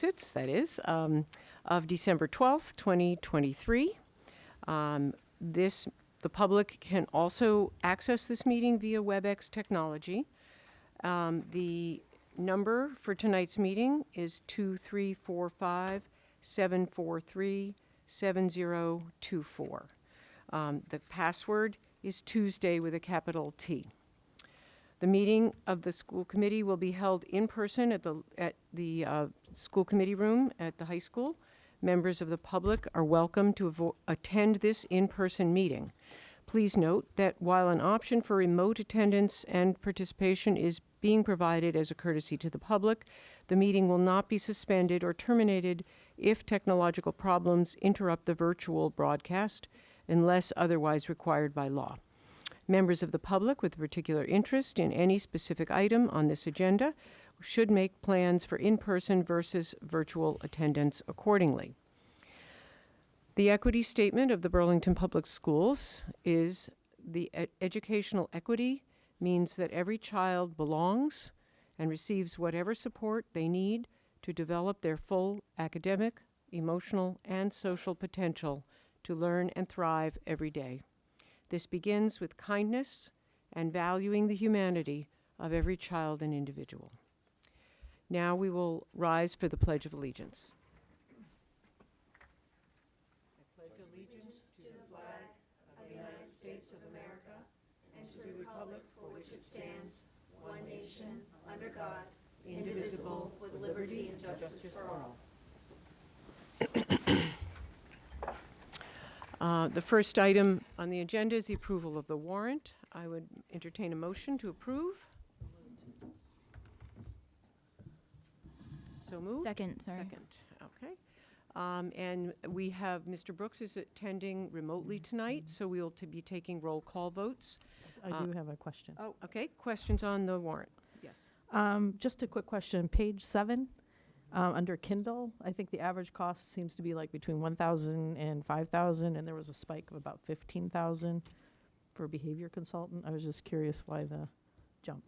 that is, of December 12th, 2023. The public can also access this meeting via WebEx technology. The number for tonight's meeting is 2345-743-7024. The password is Tuesday with a capital T. The meeting of the school committee will be held in person at the school committee room at the high school. Members of the public are welcome to attend this in-person meeting. Please note that while an option for remote attendance and participation is being provided as a courtesy to the public, the meeting will not be suspended or terminated if technological problems interrupt the virtual broadcast unless otherwise required by law. Members of the public with particular interest in any specific item on this agenda should make plans for in-person versus virtual attendance accordingly. The equity statement of the Burlington Public Schools is the educational equity means that every child belongs and receives whatever support they need to develop their full academic, emotional, and social potential to learn and thrive every day. This begins with kindness and valuing the humanity of every child and individual. Now we will rise for the Pledge of Allegiance. I pledge allegiance to the flag of the United States of America and to the republic for which it stands, one nation, under God, indivisible, with liberty and justice for all. The first item on the agenda is the approval of the warrant. I would entertain a motion to approve. So moved. Second, sorry. Second, okay. And we have, Mr. Brooks is attending remotely tonight, so we'll be taking roll call votes. I do have a question. Oh, okay. Questions on the warrant? Yes. Just a quick question. Page 7, under Kindle, I think the average cost seems to be like between $1,000 and $5,000, and there was a spike of about $15,000 for a behavior consultant. I was just curious why the jump.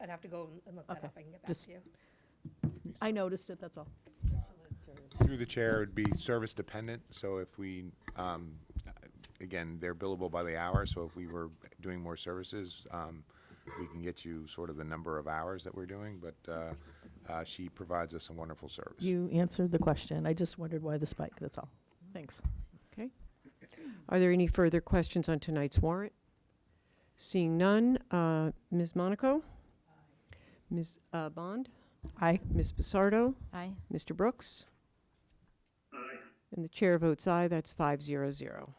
I'd have to go and look that Okay. up. I can get back Just- to you. I noticed it, that's all. Through the chair, it would be service dependent, so if we, again, they're billable by the hour, so if we were doing more services, we can get you sort of the number of hours that we're doing, but she provides us a wonderful service. You answered the question. I just wondered why the spike, that's all. Thanks. Okay. Are there any further questions on tonight's warrant? Seeing none, Ms. Monaco? Ms. Bond? Aye. Ms. Basardo? Aye. Mr. Brooks? Aye. And the chair votes aye. That's 5-0-0.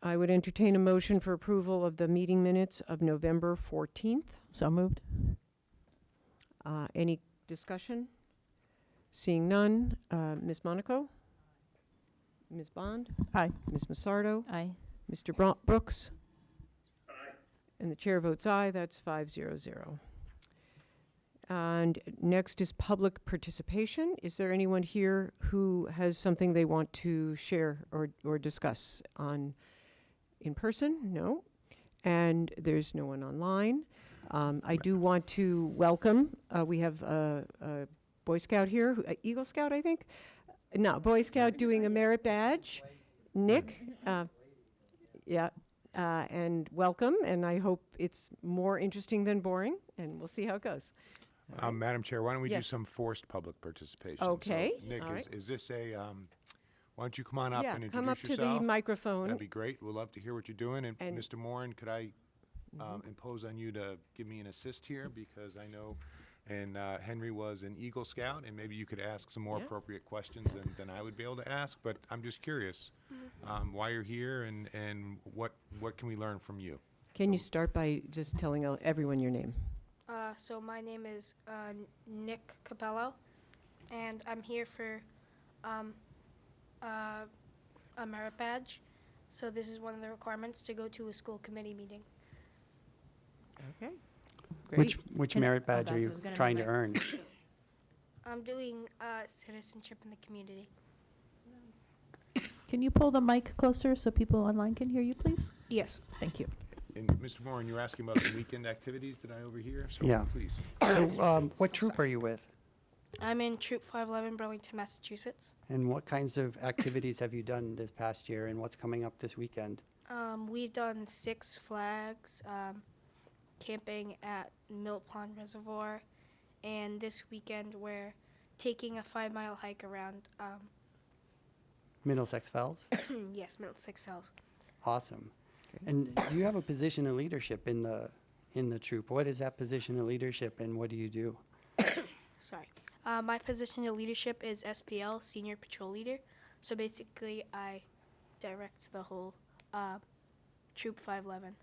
I would entertain a motion for approval of the meeting minutes of November 14th. So moved. Any discussion? Seeing none, Ms. Monaco? Ms. Bond? Aye. Ms. Massardo? Aye. Mr. Brooks? Aye. And the chair votes aye. That's 5-0-0. And next is public participation. Is there anyone here who has something they want to share or discuss in person? No. And there's no one online. I do want to welcome, we have a Boy Scout here, Eagle Scout, I think? No, Boy Scout doing a merit badge. Nick, and welcome, and I hope it's more interesting than boring, and we'll see how it goes. Madam Chair, why don't we do Yes. some forced public participation? So, Okay, Nick, all right. is this a, why don't you come on up Yeah, and come up introduce to the yourself? microphone. That'd be great. We'd love to hear what you're doing. And And- Mr. Moran, could I impose on you to give me an assist here? Because I know, and Henry was an Eagle Scout, and maybe you could ask some more Yeah. appropriate questions than I would be able to ask. But I'm just curious why you're here and what can we learn from you? Can you start by just telling everyone your name? So my name is Nick Capello, and I'm here for a merit badge. So this is one of the requirements to go to a school committee meeting. Okay, great. Which Can- merit oh, badge that's are what I you was gonna trying to know. earn? I'm doing citizenship in the community. Can you pull the mic closer so people online can hear you, please? Yes. Thank you. And Mr. Moore, you're asking about some weekend activities, did I overhear? So Yeah. please. So, what troop are you with? I'm in Troop 511, Burlington, Massachusetts. And what kinds of activities have you done this past year, and what's coming up this weekend? We've done Six Flags, camping at Mill Pond Reservoir, and this weekend we're taking a 5-mile hike around, Middlesex Fells? yes, Middlesex Falls. Awesome. And you have a position of leadership in the troop. What is that position of leadership, and what do you do? Sorry. My position of leadership is SPL, Senior Patrol Leader. So basically, I direct the whole Troop 511.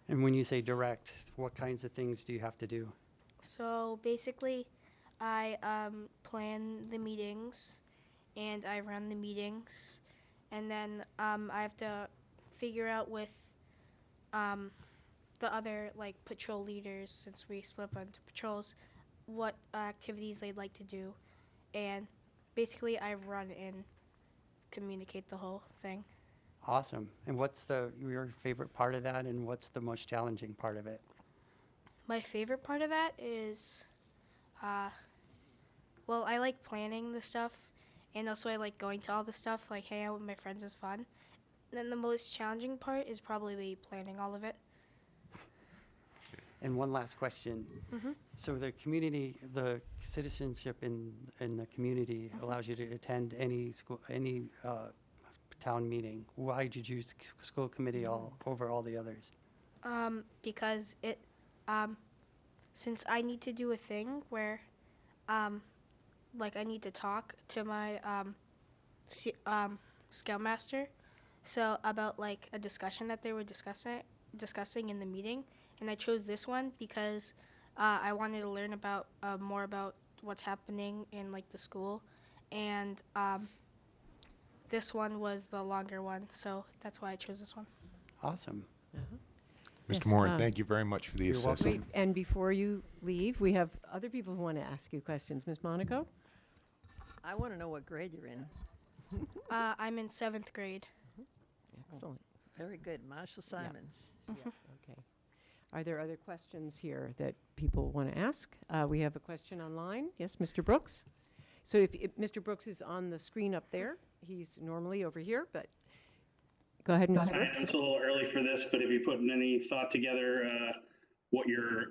And when you say direct, what kinds of things do you have to do? So basically, I plan the meetings and I run the meetings, and then I have to figure out with the other like patrol leaders, since we split up into patrols, what activities they'd like to do, and basically I run and communicate the whole thing. Awesome. And what's your favorite part of that, and what's the most challenging part of it? My favorite part of that is, well, I like planning the stuff, and also I like going to all the stuff, like hanging out with my friends is fun. And then the most challenging part is probably planning all of it. And one last question. So the community, the citizenship in the community allows you to attend any school, any town meeting. Why did you choose school committee over all the others? Because it, since I need to do a thing where, like I need to talk to my scoutmaster, so about like a discussion that they were discussing in the meeting, and I chose this one because I wanted to learn about more about what's happening in like the school, and this one was the longer one, so that's why I chose this one. Awesome. Yes, Mr. Moore, thank you very much for the You're welcome. assistance. Wait, and before you leave, we have other people who want to ask you questions. Ms. Monaco? I want to know what grade you're in. I'm in 7th grade. Excellent. Very good. Marshall Simons. Okay. Are there other questions here that people want to ask? We have a question online. Yes, Mr. Brooks? So if Mr. Brooks is on the screen up there, he's normally over here, but go ahead, Mr. I know Brooks. it's a little early for this, but have you put any thought together what your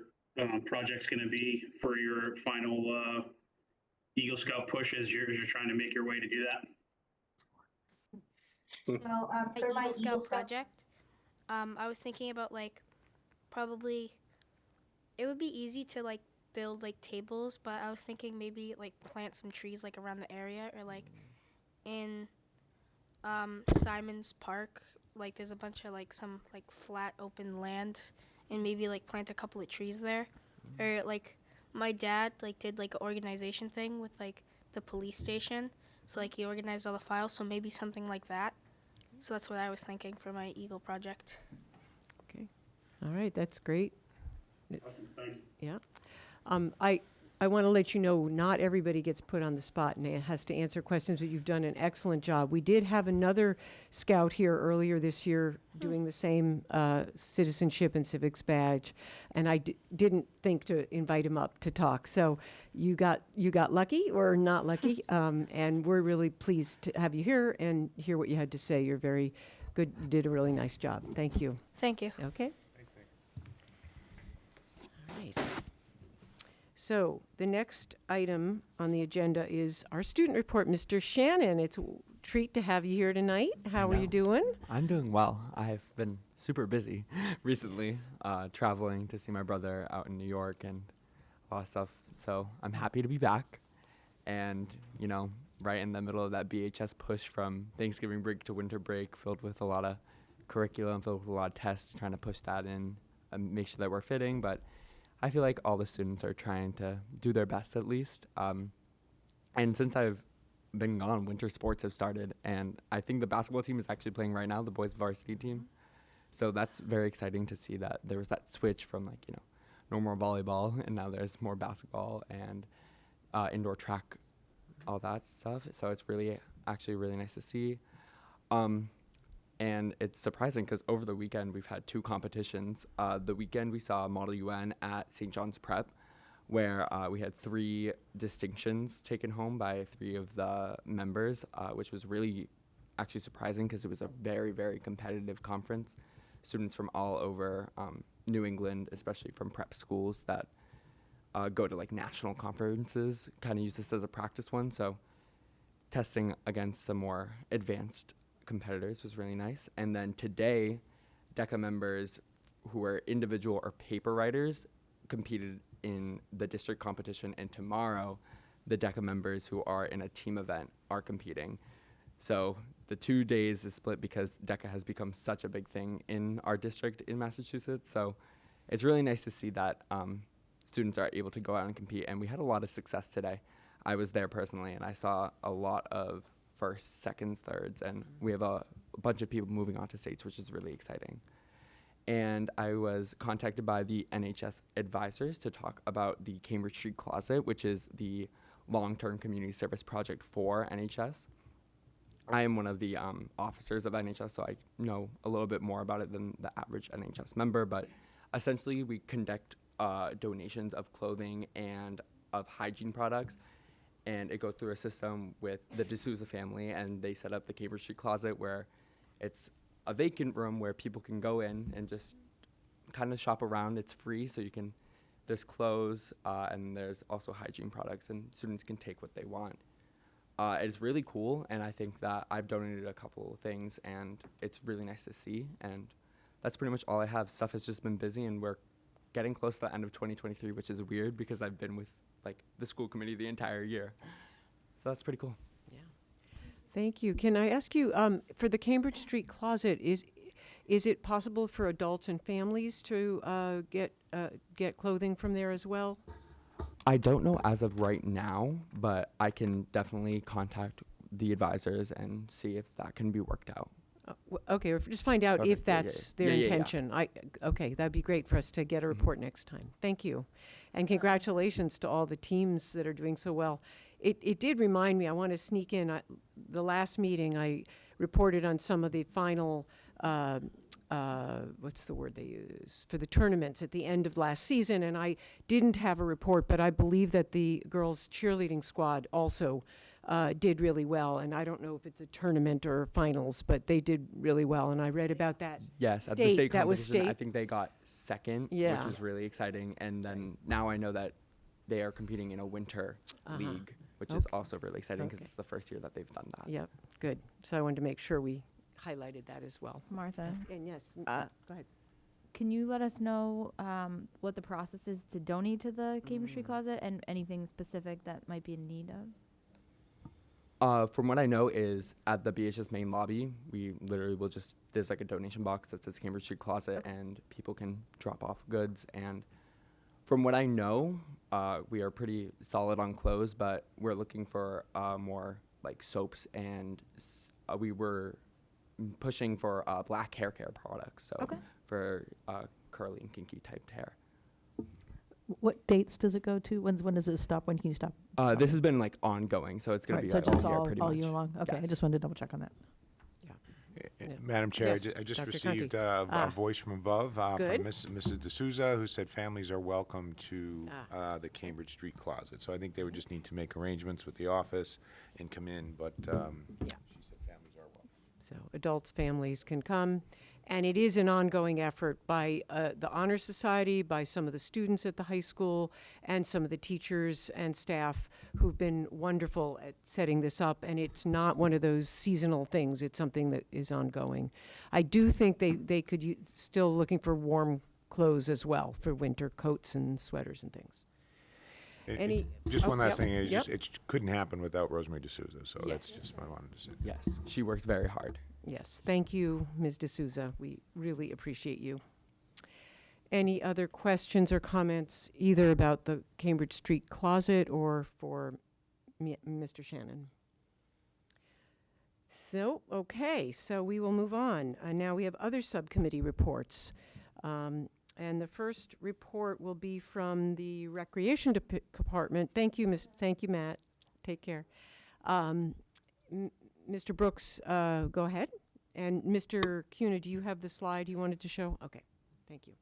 project's going to be for your final Eagle Scout push as you're trying to make your way to do that? So for my Eagle Scout project, I was thinking about like probably it would be easy to like build like tables, but I was thinking maybe like plant some trees like around the area, or like in Simon's Park, like there's a bunch of like some like flat open land, and maybe like plant a couple of trees there. Or like my dad like did like an organization thing with like the police station, so like he organized all the files, so maybe something like that. So that's what I was thinking for my Eagle project. Okay. All right, that's great. Awesome, thanks. Yeah. I want to let you know, not everybody gets put on the spot and has to answer questions, but you've done an excellent job. We did have another scout here earlier this year doing the same citizenship and civics badge, and I didn't think to invite him up to talk. So you got lucky or not lucky, and we're really pleased to have you here and hear what you had to say. You're very good. You did a really nice job. Thank you. Thank you. Okay. All right. So the next item on the agenda is our student report. Mr. Shannon, it's a treat to have you here tonight. How are you doing? I'm doing well. I've been super busy recently, traveling to see my brother out in New York and a lot of stuff. So I'm happy to be back. And, you know, right in the middle of that BHS push from Thanksgiving break to winter break, filled with a lot of curriculum, filled with a lot of tests, trying to push that in and make sure that we're fitting. But I feel like all the students are trying to do their best at least. And since I've been gone, winter sports have started. And I think the basketball team is actually playing right now, the boys varsity team. So that's very exciting to see that there was that switch from like, you know, no more volleyball and now there's more basketball and indoor track, all that stuff. So it's really, actually really nice to see. And it's surprising because over the weekend we've had 2 competitions. The weekend we saw Model UN at St. John's Prep, where we had 3 distinctions taken home by 3 of the members, which was really actually surprising because it was a very, very competitive conference. Students from all over New England, especially from prep schools that go to like national conferences, kind of use this as a practice one. So testing against some more advanced competitors was really nice. And then today, DECA members who were individual or paper writers competed in the district competition, and tomorrow the DECA members who are in a team event are competing. So the 2 days is split because DECA has become such a big thing in our district in Massachusetts. So it's really nice to see that students are able to go out and compete, and we had a lot of success today. I was there personally, and I saw a lot of firsts, seconds, thirds, and we have a bunch of people moving on to states, which is really exciting. And I was contacted by the NHS advisors to talk about the Cambridge Street Closet, which is the long-term community service project for NHS. I am one of the officers of NHS, so I know a little bit more about it than the average NHS member, but essentially we conduct donations of clothing and of hygiene products, and it goes through a system with the D'Souza family, and they set up the Cambridge Street Closet, where it's a vacant room where people can go in and just kind of shop around. It's free, so there's clothes, and there's also hygiene products, and students can take what they want. It's really cool, and I think that I've donated a couple of things, and it's really nice to see, and that's pretty much all I have. Stuff has just been busy, and we're getting close to the end of 2023, which is weird because I've been with the school committee the entire year. So that's pretty cool. Yeah. Thank you. Can I ask you, for the Cambridge Street Closet, is it possible for adults and families to get clothing from there as well? I don't know as of right now, but I can definitely contact the advisors and see if that can be worked out. Okay, or just find out Okay, if yeah, yeah, that's yeah. their Yeah. intention. Okay, that'd be great for us to get a report next time. Thank you. And congratulations to all the teams that are doing so well. It did remind me, I want to sneak in, the last meeting I reported on some of the final, what's the word they use, for the tournaments at the end of last season, and I didn't have a report, but I believe that the girls cheerleading squad also did really well, and I don't know if it's a tournament or finals, but they did really well, and I read about that. Yes, at the State, state that was competition, I state? think they got second, Yeah. which was really exciting. And then now I know that they are competing in a winter league, which is Okay. also really exciting because Okay. it's the first year that they've done that. Yep, good. So I wanted to make sure we highlighted that as well. Martha, And yes, Uh, go ahead. can you let us know what the process is to donate to the Cambridge Street Closet and anything specific that might be in need of? From what I know is at the BHS main lobby, we literally will there's like a donation box that says Cambridge Street Closet, and people can drop off goods. And from what I know, we are pretty solid on clothes, but we're looking for more like soaps, and we were pushing for black hair care products. So Okay. for curly and kinky typed hair. What dates does it go to? When does it stop? When can you stop? This has been like ongoing, so it's going Right, to be so like just all year pretty all much. year long? Okay, I Yes. just wanted to double check on that. Yeah. Madam Chair, Yes, I just Dr. received Conti. a voice from above Good. from Mrs. D'Souza, who said families are welcome to the Cambridge Street Closet. So I think they would just need to make arrangements with the office and come in, but she said families are welcome. So adults, families can come. And it is an ongoing effort by the Honor Society, by some of the students at the high school, and some of the teachers and staff who've been wonderful at setting this up. And it's not one of those seasonal things. It's something that is ongoing. I do think they could still looking for warm clothes as well, for winter coats and sweaters and things. Just one last yep, thing, yep. it couldn't happen without Rosemary D'Souza, so that's Yes. just what I wanted to say. Yes, she works very hard. Yes, thank you, Ms. D'Souza. We really appreciate you. Any other questions or comments, either about the Cambridge Street Closet or for Mr. Shannon? So, okay, so we will move on. Now we have other subcommittee reports. And the first report will be from the Recreation Department. Thank you, Matt. Take care. Mr. Brooks, go ahead. And Mr. Cuna, do you have the slide you wanted to show? Okay, thank you.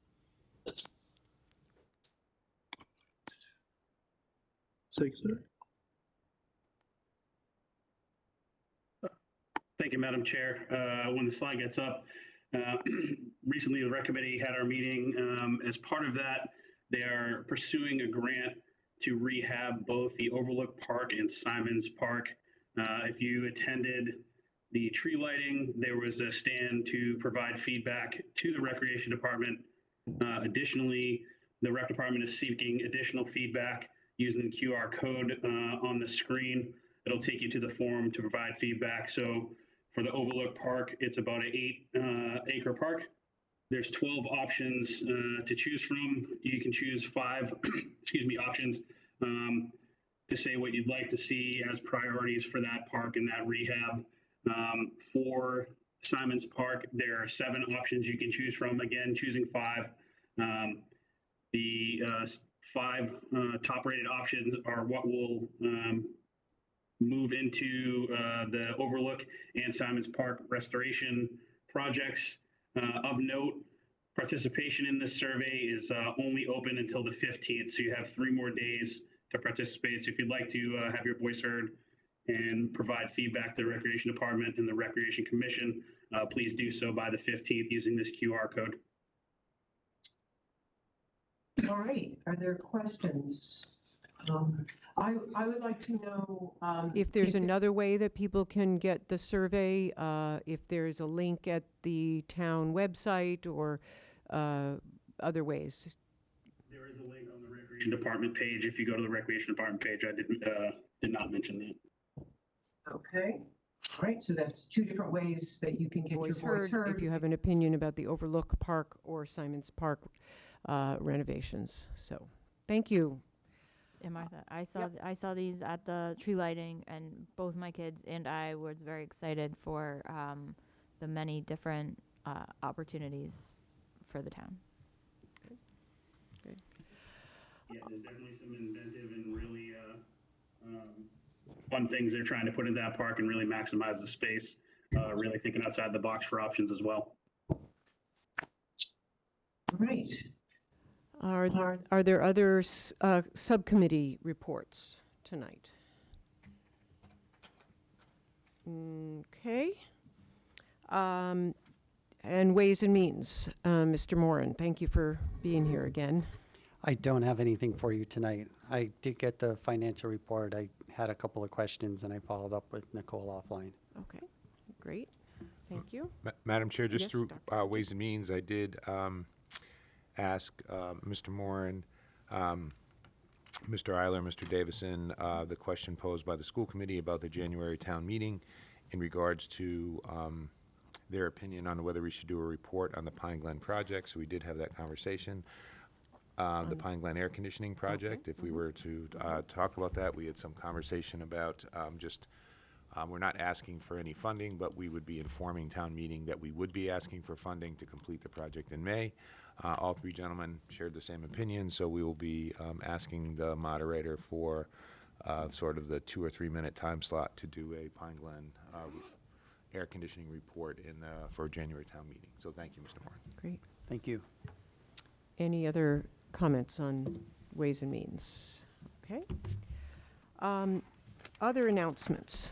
Thank you, Madam Chair. When the slide gets up, recently the rec committee had our meeting. As part of that, they are pursuing a grant to rehab both the Overlook Park and Simons Park. If you attended the tree lighting, there was a stand to provide feedback to the Recreation Department. Additionally, the Rec Department is seeking additional feedback using the QR code on the screen. It'll take you to the form to provide feedback. So for the Overlook Park, it's about an 8-acre park. There's 12 options to choose from. You can choose 5 options to say what you'd like to see as priorities for that park and that rehab. For Simons Park, there are 7 options you can choose from. Again, choosing 5. The 5 top-rated options are what will move into the Overlook and Simons Park restoration projects. Of note, participation in this survey is only open until the 15th, so you have 3 more days to participate. So if you'd like to have your voice heard and provide feedback to the Recreation Department and the Recreation Commission, please do so by the 15th using this QR code. All right, are there questions? I would like to know if there's another way that people can get the survey, if there's a link at the town website or other ways. There is a link on the Recreation Department page. If you go to the Recreation Department page, I did not mention that. Okay. All right, so that's 2 different ways that you can get your voice heard if you have an opinion about the Overlook Park or Simons Park renovations. So, thank you. And Martha, I saw these at the tree lighting, and both my kids and I was very excited for the many different opportunities for the town. Yeah, there's definitely some inventive and really fun things they're trying to put in that park and really maximize the space. Really thinking outside the box for options as well. Right. Are there other subcommittee reports tonight? Okay. And Ways and Means, Mr. Moran, thank you for being here again. I don't have anything for you tonight. I did get the financial report. I had a couple of questions, and I followed up with Nicole offline. Okay, great. Thank you. Madam Chair, just Yes, through Dr. Ways and Means, I did ask Mr. Moran, Mr. Eiler, Mr. Davison, the question posed by the school committee about the January town meeting in regards to their opinion on whether we should do a report on the Pine Glen project. So we did have that conversation. The Pine Glen air conditioning project, if we were to talk about that, we had some conversation about we're not asking for any funding, but we would be informing town meeting that we would be asking for funding to complete the project in May. All 3 gentlemen shared the same opinion, so we will be asking the moderator for sort of the 2 or 3 minute time slot to do a Pine Glen air conditioning report for January town meeting. So thank you, Mr. Moore. Great. Thank you. Any other comments on Ways and Means? Okay. Other announcements?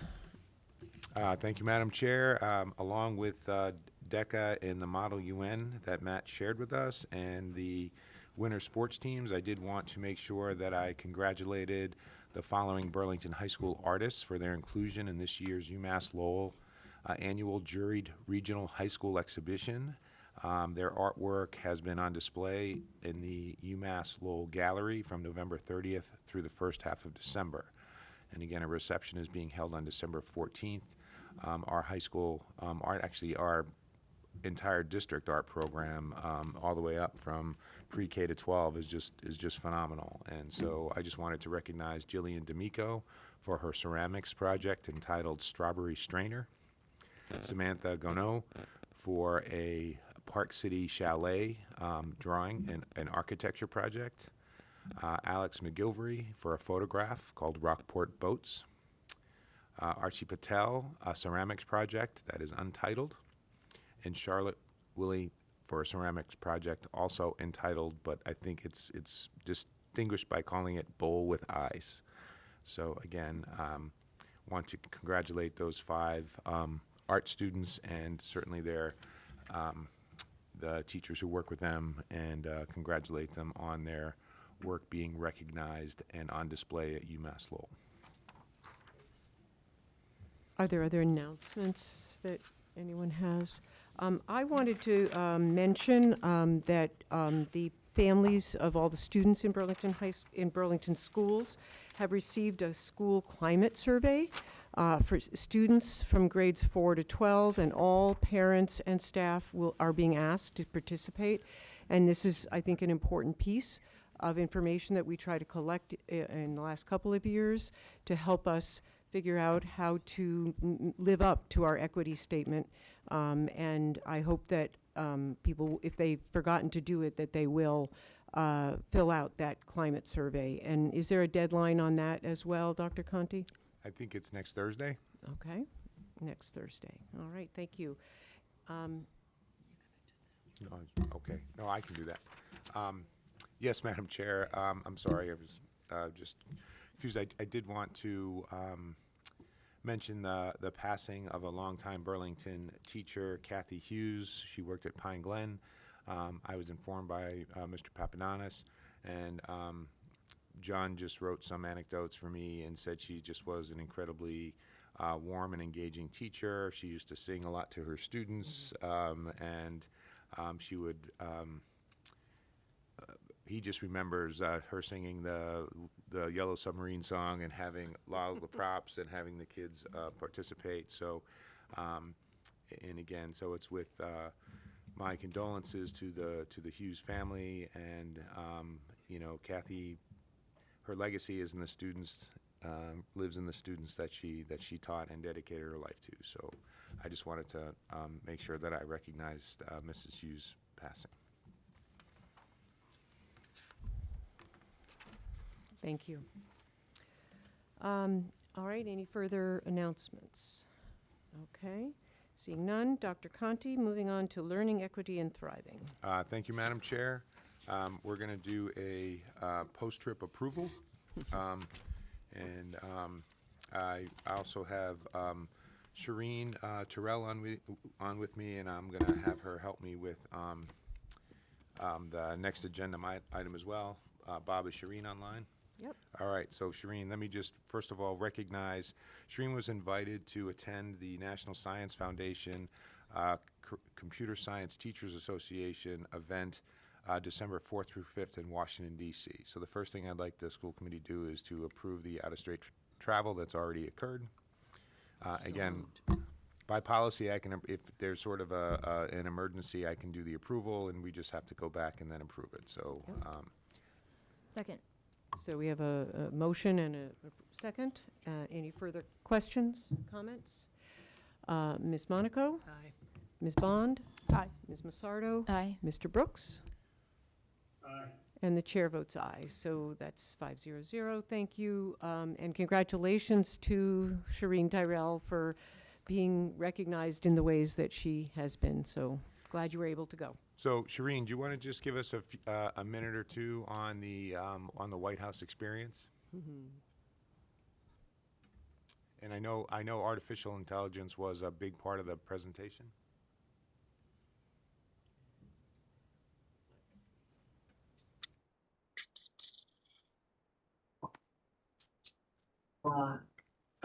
Thank you, Madam Chair. Along with DECA and the Model UN that Matt shared with us and the winter sports teams, I did want to make sure that I congratulated the following Burlington High School artists for their inclusion in this year's UMass Lowell annual juried regional high school exhibition. Their artwork has been on display in the UMass Lowell Gallery from November 30th through the first half of December. And again, a reception is being held on December 14th. Our high school our entire district art program, all the way up from pre-K to 12, is just phenomenal. And so I just wanted to recognize Jillian D'Amico for her ceramics project entitled Strawberry Strainer, Samantha Gonneau for a Park City Chalet drawing and architecture project, Alex McGilvery for a photograph called Rockport Boats, Archie Patel, a ceramics project that is untitled, and Charlotte Willie for a ceramics project also entitled, but I think it's distinguished by calling it Bowl with Eyes. So again, want to congratulate those 5 art students and certainly the teachers who work with them, and congratulate them on their work being recognized and on display at UMass Lowell. Are there other announcements that anyone has? I wanted to mention that the families of all the students in Burlington schools have received a school climate survey for students from grades 4 to 12, and all parents and staff are being asked to participate. And this is, I think, an important piece of information that we try to collect in the last couple of years to help us figure out how to live up to our equity statement. And I hope that people, if they've forgotten to do it, that they will fill out that climate survey. And is there a deadline on that as well, Dr. Conti? I think it's next Thursday. Okay, next Thursday. All right, thank you. No, okay, no, I can do that. Yes, Madam Chair, I'm sorry, I was just confused. I did want to mention the passing of a longtime Burlington teacher, Kathy Hughes. She worked at Pine Glen. I was informed by Mr. Papananis, and John just wrote some anecdotes for me and said she just was an incredibly warm and engaging teacher. She used to sing a lot to her students, and she would, he just remembers her singing the Yellow Submarine song and having a lot of the props and having the kids participate. So, and again, so it's with my condolences to the Hughes family, and you know, Kathy, her legacy is in the students, lives in the students that she taught and dedicated her life to. So I just wanted to make sure that I recognized Mrs. Hughes' passing. Thank you. All right, any further announcements? Okay, seeing none. Dr. Conti, moving on to learning, equity, and thriving. Thank you, Madam Chair. We're going to do a post-trip approval. And I also have Shireen Terrell on with me, and I'm going to have her help me with the next agenda item as well. Bob, is Shireen online? Yep. All right, so Shireen, let me just first of all recognize Shireen was invited to attend the National Science Foundation Computer Science Teachers Association event December 4th through 5th in Washington, D.C. So the first thing I'd like the school committee to do is to approve the out-of-state travel that's already occurred. Again, by policy, I can, if there's sort of an emergency, I can do the approval, and we just have to go back and then approve it. So. Second. So we have a motion and a second. Any further questions, comments? Ms. Monaco? Aye. Ms. Bond? Aye. Ms. Massardo? Aye. Mr. Brooks? Aye. And the chair votes aye, so that's 5-0-0. Thank you, and congratulations to Shireen Tyrell for being recognized in the ways that she has been. So glad you were able to go. So Shireen, do you want to just give us a minute or two on the White House experience? And I know artificial intelligence was a big part of the presentation.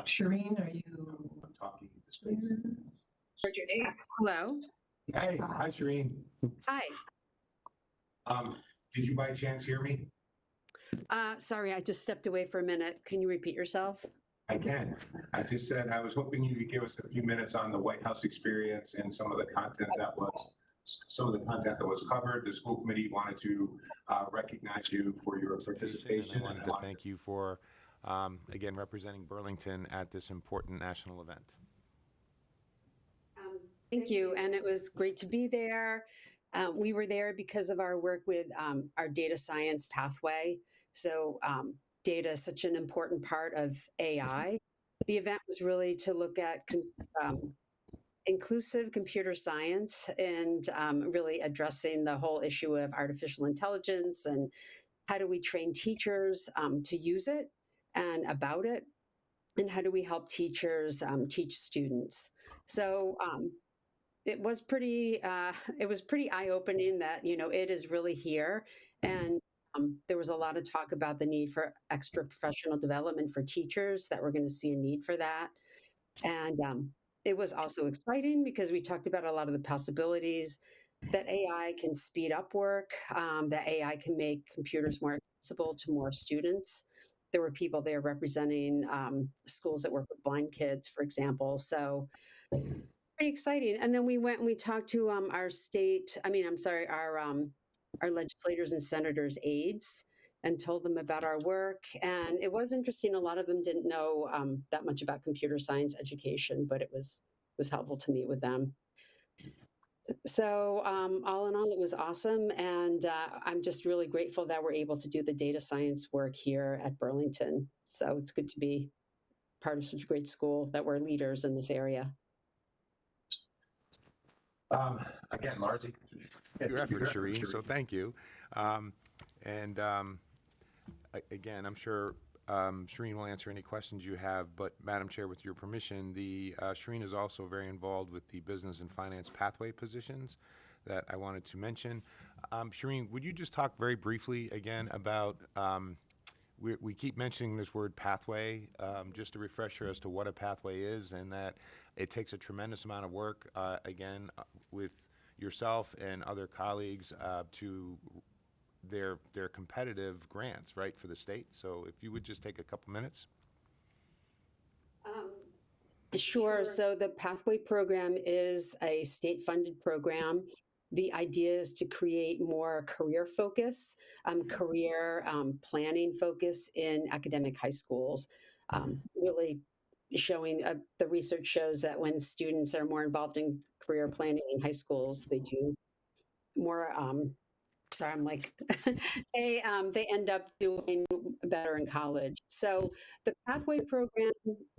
Shireen, are you? I'm talking to space. Hello. Hey, hi Shireen. Hi. Did you by chance hear me? Sorry, I just stepped away for a minute. Can you repeat yourself? I can. I just said I was hoping you could give us a few minutes on the White House experience and some of the content that was covered. The school committee wanted to recognize you for your participation. I wanted to thank you for, again, representing Burlington at this important national event. Thank you, and it was great to be there. We were there because of our work with our data science pathway. So data is such an important part of AI. The event was really to look at inclusive computer science and really addressing the whole issue of artificial intelligence and how do we train teachers to use it and about it, and how do we help teachers teach students. So it was pretty eye-opening that it is really here, and there was a lot of talk about the need for extra professional development for teachers, that we're going to see a need for that. And it was also exciting because we talked about a lot of the possibilities that AI can speed up work, that AI can make computers more accessible to more students. There were people there representing schools that work with blind kids, for example. So pretty exciting. And then we went and we talked to our legislators and senators' aides and told them about our work. And it was interesting. A lot of them didn't know that much about computer science education, but it was helpful to meet with them. So all in all, it was awesome. And I'm just really grateful that we're able to do the data science work here at Burlington. So it's good to be part of such a great school, that we're leaders in this area. Again, largely your effort, Shireen, so thank you. Again, I'm sure Shireen will answer any questions you have, but Madam Chair, with your permission, Shireen is also very involved with the business and finance pathway positions that I wanted to mention. Shireen, would you just talk very briefly again about, we keep mentioning this word pathway, just a refresher as to what a pathway is, and that it takes a tremendous amount of work, again, with yourself and other colleagues to their competitive grants, right, for the state. So if you would just take a couple minutes. Sure. So the Pathway program is a state-funded program. The idea is to create more career focus, career planning focus in academic high schools. Really showing, the research shows that when students are more involved in career planning in high schools, they do more, they end up doing better in college. So the Pathway program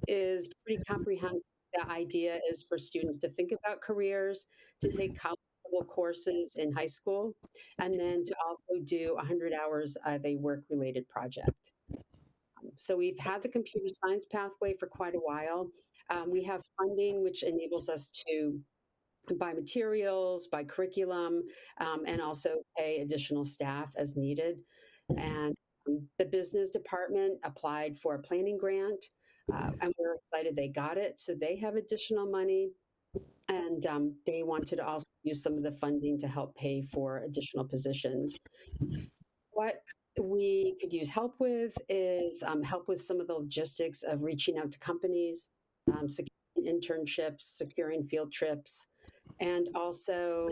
is pretty comprehensive. The idea is for students to think about careers, to take college level courses in high school, and then to also do 100 hours of a work-related project. So we've had the computer science pathway for quite a while. We have funding which enables us to buy materials, buy curriculum, and also pay additional staff as needed. And the business department applied for a planning grant, and we're excited they got it. So they have additional money, and they wanted to also use some of the funding to help pay for additional positions. What we could use help with is help with some of the logistics of reaching out to companies, securing internships, securing field trips, and also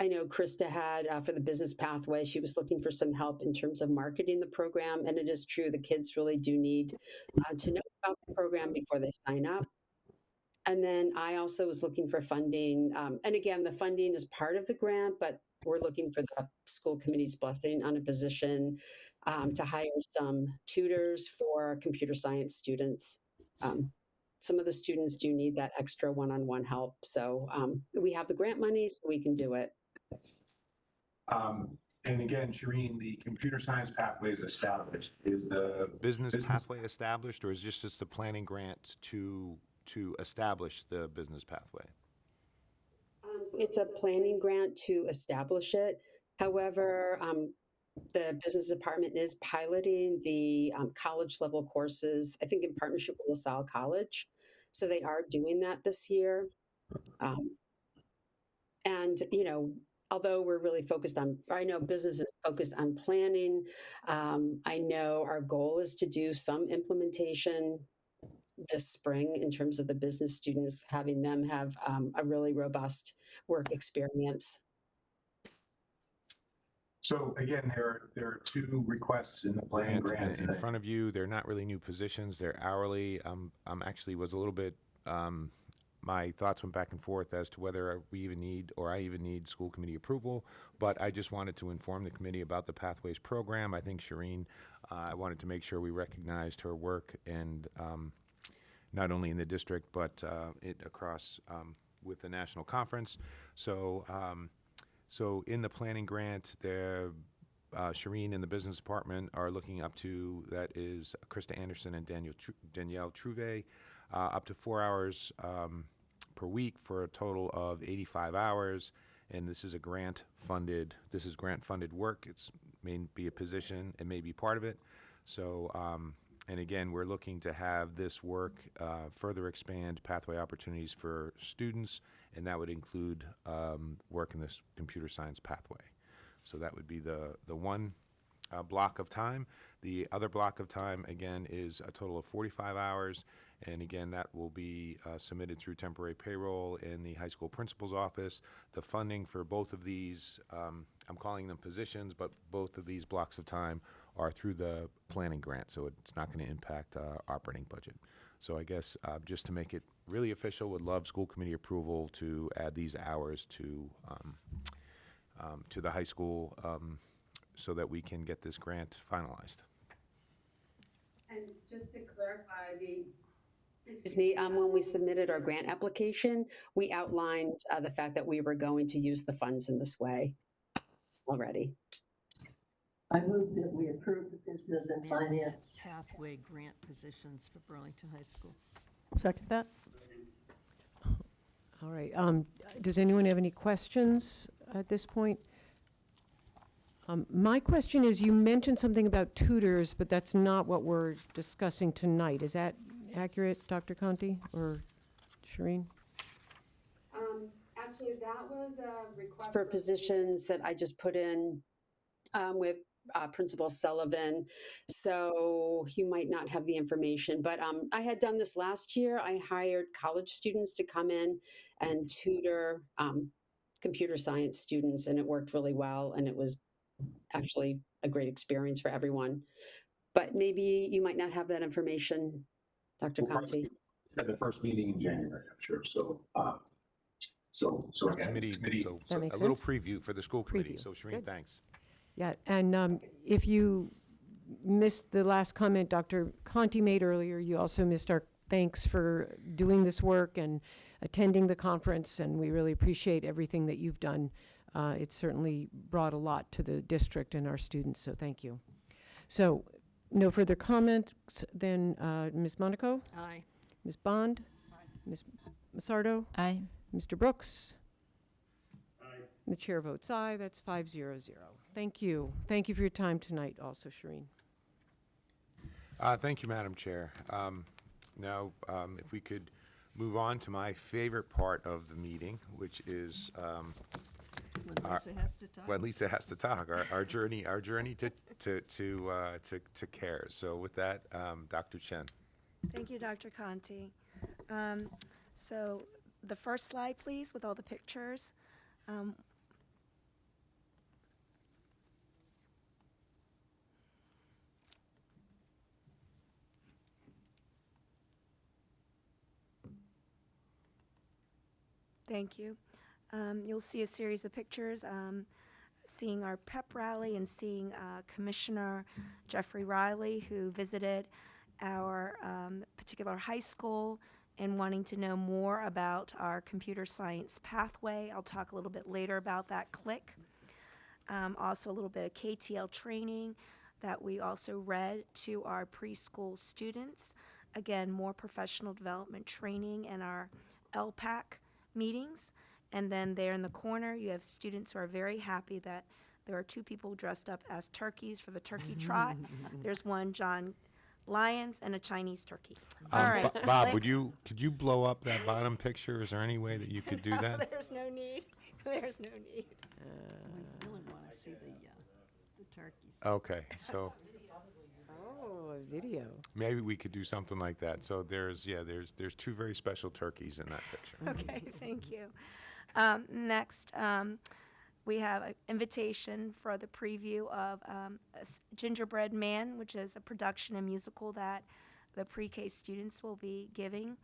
I know Krista had, for the business pathway, she was looking for some help in terms of marketing the program. And it is true, the kids really do need to know about the program before they sign up. And then I also was looking for funding. And again, the funding is part of the grant, but we're looking for the school committee's blessing on a position to hire some tutors for computer science students. Some of the students do need that extra one-on-one help. So we have the grant money, so we can do it. And again, Shireen, the computer science pathway is established. Is the business pathway established, or is this just a planning grant to establish the business pathway? It's a planning grant to establish it. However, the business department is piloting the college level courses, I think in partnership with LaSalle College. So they are doing that this year. And, although we're really focused on, I know business is focused on planning. I know our goal is to do some implementation this spring in terms of the business students, having them have a really robust work experience. So again, there are two requests in the planning grant in front of you. They're not really new positions; they're hourly. Actually was a little bit. My thoughts went back and forth as to whether we even need, or I even need, school committee approval. But I just wanted to inform the committee about the Pathways program. I think Shireen, I wanted to make sure we recognized her work and not only in the district, but across with the national conference. So, so in the planning grant, Shireen in the business department are looking up to, that is Krista Anderson and Danielle Trouvé, up to 4 hours per week for a total of 85 hours. And this is grant funded work. It's may be a position, it may be part of it. So, and again, we're looking to have this work further expand pathway opportunities for students, and that would include work in this computer science pathway. So that would be the one block of time. The other block of time, again, is a total of 45 hours. And again, that will be submitted through temporary payroll in the high school principal's office. The funding for both of these, I'm calling them positions, but both of these blocks of time are through the planning grant, so it's not going to impact operating budget. So I guess just to make it really official, would love school committee approval to add these hours to the high school so that we can get this grant finalized. And just to clarify, when we submitted our grant application, we outlined the fact that we were going to use the funds in this way already. I move that we approve the business and finance. Pathway grant positions for Burlington High School. Second that? All right. Does anyone have any questions at this point? My question is, you mentioned something about tutors, but that's not what we're discussing tonight. Is that accurate, Dr. Conti or Shireen? Actually, that was a request for positions that I just put in with Principal Sullivan. So you might not have the information, but I had done this last year. I hired college students to come in and tutor computer science students, and it worked really well. And it was actually a great experience for everyone. But maybe you might not have that information, Dr. Conti. At the first meeting in January, I'm sure. So, again, Committee, so That a makes little sense. preview for the school committee. Preview. So Shireen, Good. thanks. Yeah, and if you missed the last comment Dr. Conti made earlier, you also missed our thanks for doing this work and attending the conference, and we really appreciate everything that you've done. It certainly brought a lot to the district and our students, so thank you. So, no further comments, then Ms. Monaco? Aye. Ms. Bond? Ms. Massardo? Aye. Mr. Brooks? The chair votes aye. That's 500. Thank you. Thank you for your time tonight also, Shireen. Thank you, Madam Chair. Now, if we could move on to my favorite part of the meeting, which is When Lisa has to talk. when Lisa has to talk, our journey to CARES. So with that, Dr. Chen. Thank you, Dr. Conti. So the first slide, please, with all the pictures. Thank you. You'll see a series of pictures, seeing our pep rally and seeing Commissioner Jeffrey Riley, who visited our particular high school and wanting to know more about our computer science pathway. I'll talk a little bit later about that CLIC. Also a little bit of KTL training that we also read to our preschool students. Again, more professional development training and our LPAC meetings. And then there in the corner, you have students who are very happy that there are two people dressed up as turkeys for the turkey trot. There's one John Lyons and a Chinese turkey. All right. Bob, could you blow up that bottom picture? Is there any way that you could do that? There's no need. There's no need. We really want to see the turkeys. Okay, so Oh, a video. maybe we could do something like that. So there's two very special turkeys in that picture. Okay, thank you. Next, we have an invitation for the preview of Gingerbread Man, which is a production and musical that the pre-K students will be giving.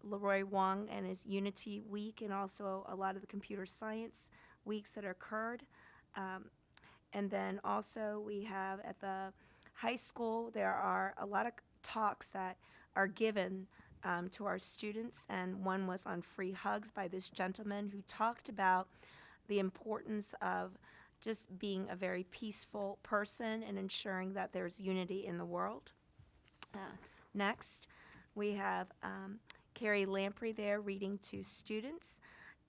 Leroy Wong and his Unity Week, and also a lot of the computer science weeks that occurred. And then also we have at the high school, there are a lot of talks that are given to our students, and one was on free hugs by this gentleman who talked about the importance of just being a very peaceful person and ensuring that there's unity in the world. Next, we have Carrie Lamprey there reading to students,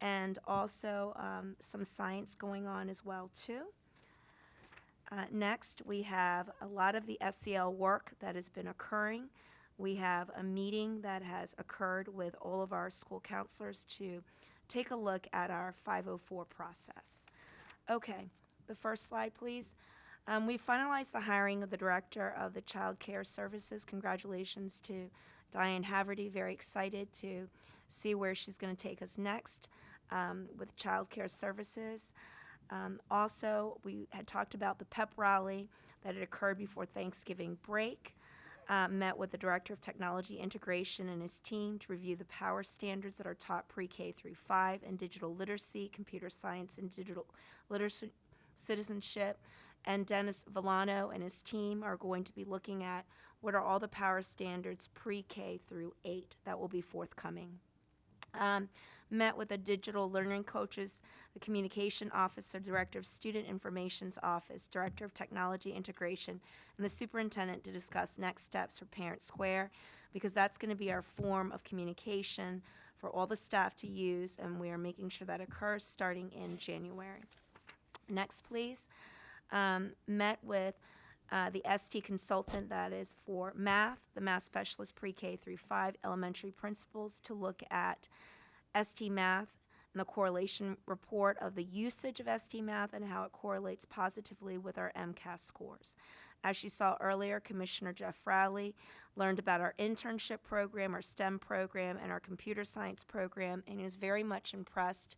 and also some science going on as well too. Next, we have a lot of the SEL work that has been occurring. We have a meeting that has occurred with all of our school counselors to take a look at our 504 process. Okay, the first slide, please. We finalized the hiring of the Director of the Child Care Services. Congratulations to Diane Haverty. Very excited to see where she's going to take us next with Child Care Services. Also, we had talked about the pep rally that had occurred before Thanksgiving break. Met with the Director of Technology Integration and his team to review the power standards that are taught pre-K through 5 in digital literacy, computer science, and digital literacy citizenship. And Dennis Villano and his team are going to be looking at what are all the power standards pre-K through 8 that will be forthcoming. Met with the digital learning coaches, the communication officer, director of student information's office, director of technology integration, and the superintendent to discuss next steps for Parent Square, because that's going to be our form of communication for all the staff to use, and we are making sure that occurs starting in January. Next, please. Met with the ST consultant that is for math, the math specialist pre-K through 5, elementary principals to look at ST Math and the correlation report of the usage of ST Math and how it correlates positively with our MCAS scores. As you saw earlier, Commissioner Jeff Rowley learned about our internship program, our STEM program, and our computer science program, and he was very much impressed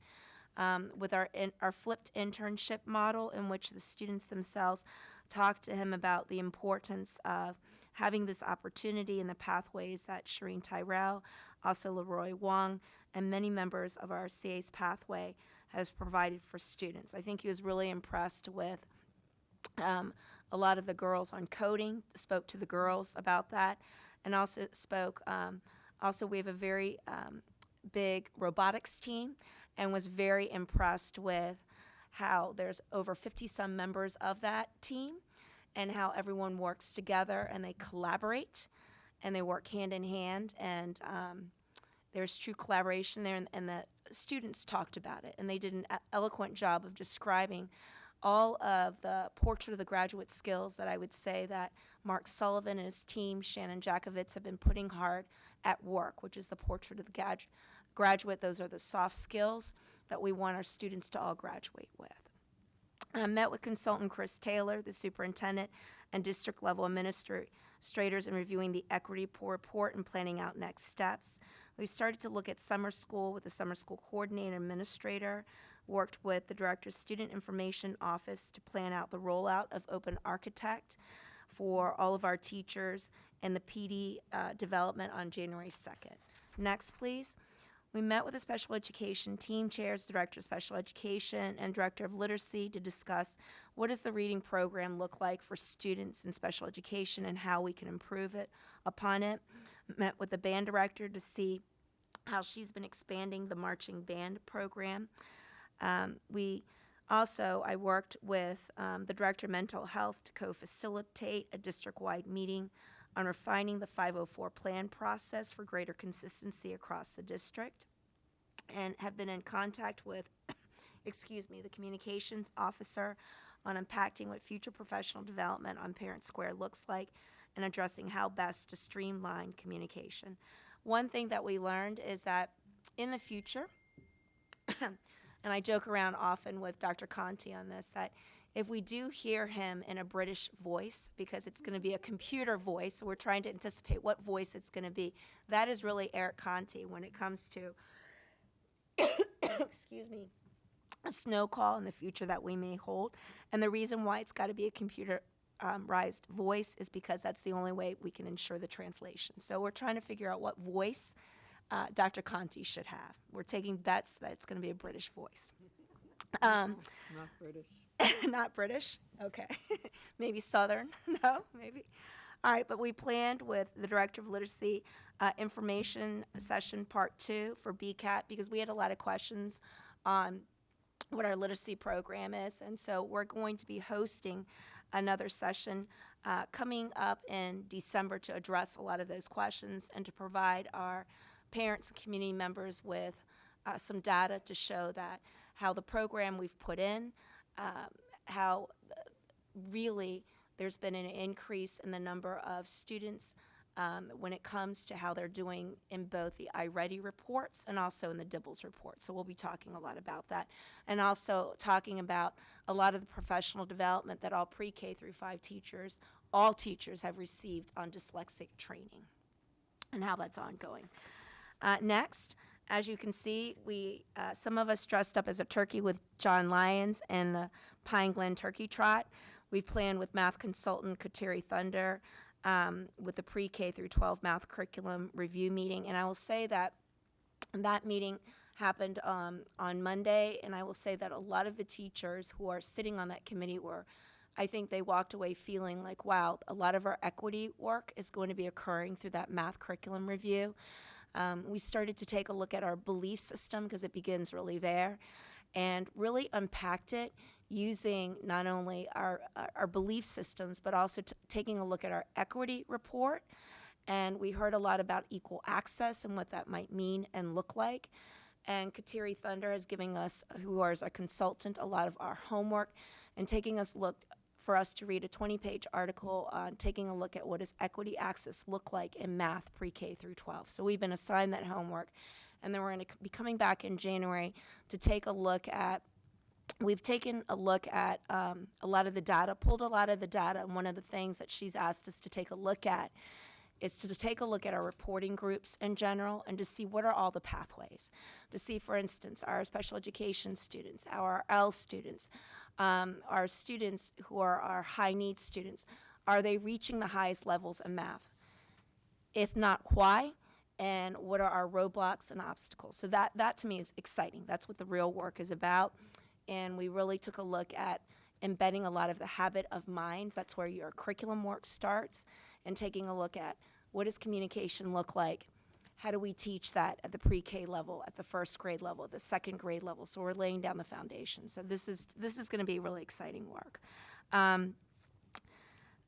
with our flipped internship model, in which the students themselves talked to him about the importance of having this opportunity and the pathways that Shireen Tyrell, also Leroy Wong, and many members of our CA's pathway has provided for students. I think he was really impressed with a lot of the girls on coding, spoke to the girls about that, and also spoke, also we have a very big robotics team, and was very impressed with how there's over 50-some members of that team and how everyone works together and they collaborate and they work hand in hand, and there's true collaboration there, and the students talked about it, and they did an eloquent job of describing all of the portrait of the graduate skills that I would say that Mark Sullivan and his team, Shannon Jakovitz, have been putting hard at work, which is the portrait of the graduate. Those are the soft skills that we want our students to all graduate with. I met with consultant Chris Taylor, the superintendent, and district level administrators in reviewing the equity report and planning out next steps. We started to look at summer school with the summer school coordinator and administrator, worked with the director's student information office to plan out the rollout of Open Architect for all of our teachers, and the PD development on January 2nd. Next, please. We met with the special education team chairs, director of special education, and director of literacy to discuss what does the reading program look like for students in special education and how we can improve it upon it. Met with the band director to see how she's been expanding the marching band program. I worked with the director of mental health to co-facilitate a district-wide meeting on refining the 504 plan process for greater consistency across the district, and have been in contact with, the communications officer on impacting what future professional development on Parent Square looks like and addressing how best to streamline communication. One thing that we learned is that in the future, and I joke around often with Dr. Conti on this, that if we do hear him in a British voice, because it's going to be a computer voice, so we're trying to anticipate what voice it's going to be, that is really Eric Conti when it comes to, a snow call in the future that we may hold. And the reason why it's got to be a computerized voice is because that's the only way we can ensure the translation. So we're trying to figure out what voice Dr. Conti should have. We're taking bets that it's going to be a British voice. Not British. Not British? Okay. Maybe Southern? No, maybe. All right, but we planned with the Director of Literacy information session part 2 for BCAT because we had a lot of questions on what our literacy program is. And so we're going to be hosting another session coming up in December to address a lot of those questions and to provide our parents and community members with some data to show that how the program we've put in, how really there's been an increase in the number of students when it comes to how they're doing in both the iReady reports and also in the DIBELS report. So we'll be talking a lot about that. And also talking about a lot of the professional development that all pre-K through 5 teachers, all teachers have received on dyslexic training and how that's ongoing. Next, as you can see, we some of us dressed up as a turkey with John Lyons and the Pine Glen Turkey Trot. We've planned with math consultant Kateri Thunder with the pre-K through 12 math curriculum review meeting. And I will say that that meeting happened on Monday, and I will say that a lot of the teachers who are sitting on that committee I think they walked away feeling like, wow, a lot of our equity work is going to be occurring through that math curriculum review. We started to take a look at our belief system because it begins really there and really unpacked it using not only our belief systems, but also taking a look at our equity report. And we heard a lot about equal access and what that might mean and look like. And Kateri Thunder is giving us, who is our consultant, a lot of our homework and taking us for us to read a 20-page article on taking a look at what does equity access look like in math pre-K through 12. So we've been assigned that homework, and then we're going to be coming back in January to take a look at, we've taken a look at a lot of the data, pulled a lot of the data, and one of the things that she's asked us to take a look at is to take a look at our reporting groups in general and to see what are all the pathways. To see, for instance, our special education students, our L students, our students who are our high needs students, are they reaching the highest levels in math? If not, why? And what are our roadblocks and obstacles? So that to me is exciting. That's what the real work is about. And we really took a look at embedding a lot of the habit of minds. That's where your curriculum work starts, and taking a look at what does communication look like? How do we teach that at the pre-K level, at the first grade level, at the second grade level? So we're laying down the foundation. So this is going to be really exciting work.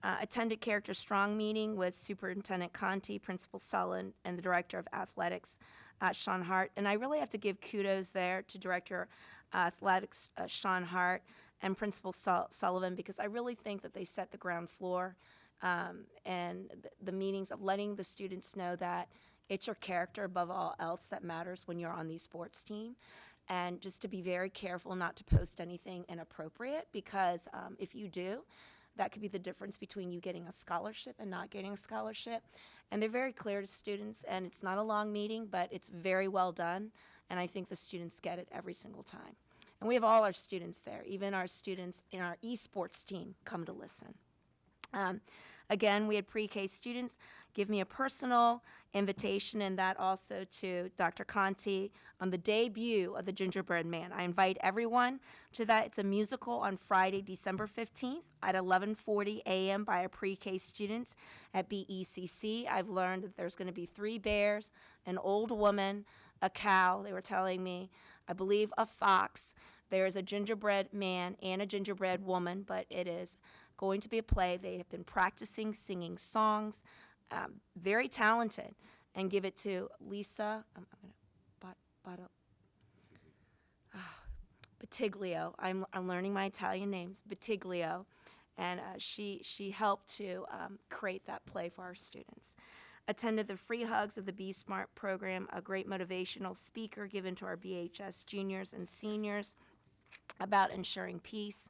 Attended Character Strong meeting with Superintendent Conti, Principal Sullen, and the Director of Athletics, Sean Hart. And I really have to give kudos there to Director Athletics, Sean Hart, and Principal Sullivan, because I really think that they set the ground floor and the meetings of letting the students know that it's your character above all else that matters when you're on the sports team. And just to be very careful not to post anything inappropriate, because if you do, that could be the difference between you getting a scholarship and not getting a scholarship. And they're very clear to students, and it's not a long meeting, but it's very well done. And I think the students get it every single time. And we have all our students there, even our students in our esports team come to listen. Again, we had pre-K students give me a personal invitation, and that also to Dr. Conti on the debut of The Gingerbread Man. I invite everyone to that. It's a musical on Friday, December 15th at 11:40 a.m. by our pre-K students at BECC. I've learned that there's going to be 3 bears, an old woman, a cow, they were telling me, I believe a fox. There is a gingerbread man and a gingerbread woman, but it is going to be a play. They have been practicing singing songs, very talented, and give it to Lisa. I'm going to Batiglio. I'm learning my Italian names. Batiglio, and she helped to create that play for our students. Attended the Free Hugs of the Be Smart program, a great motivational speaker given to our BHS juniors and seniors about ensuring peace.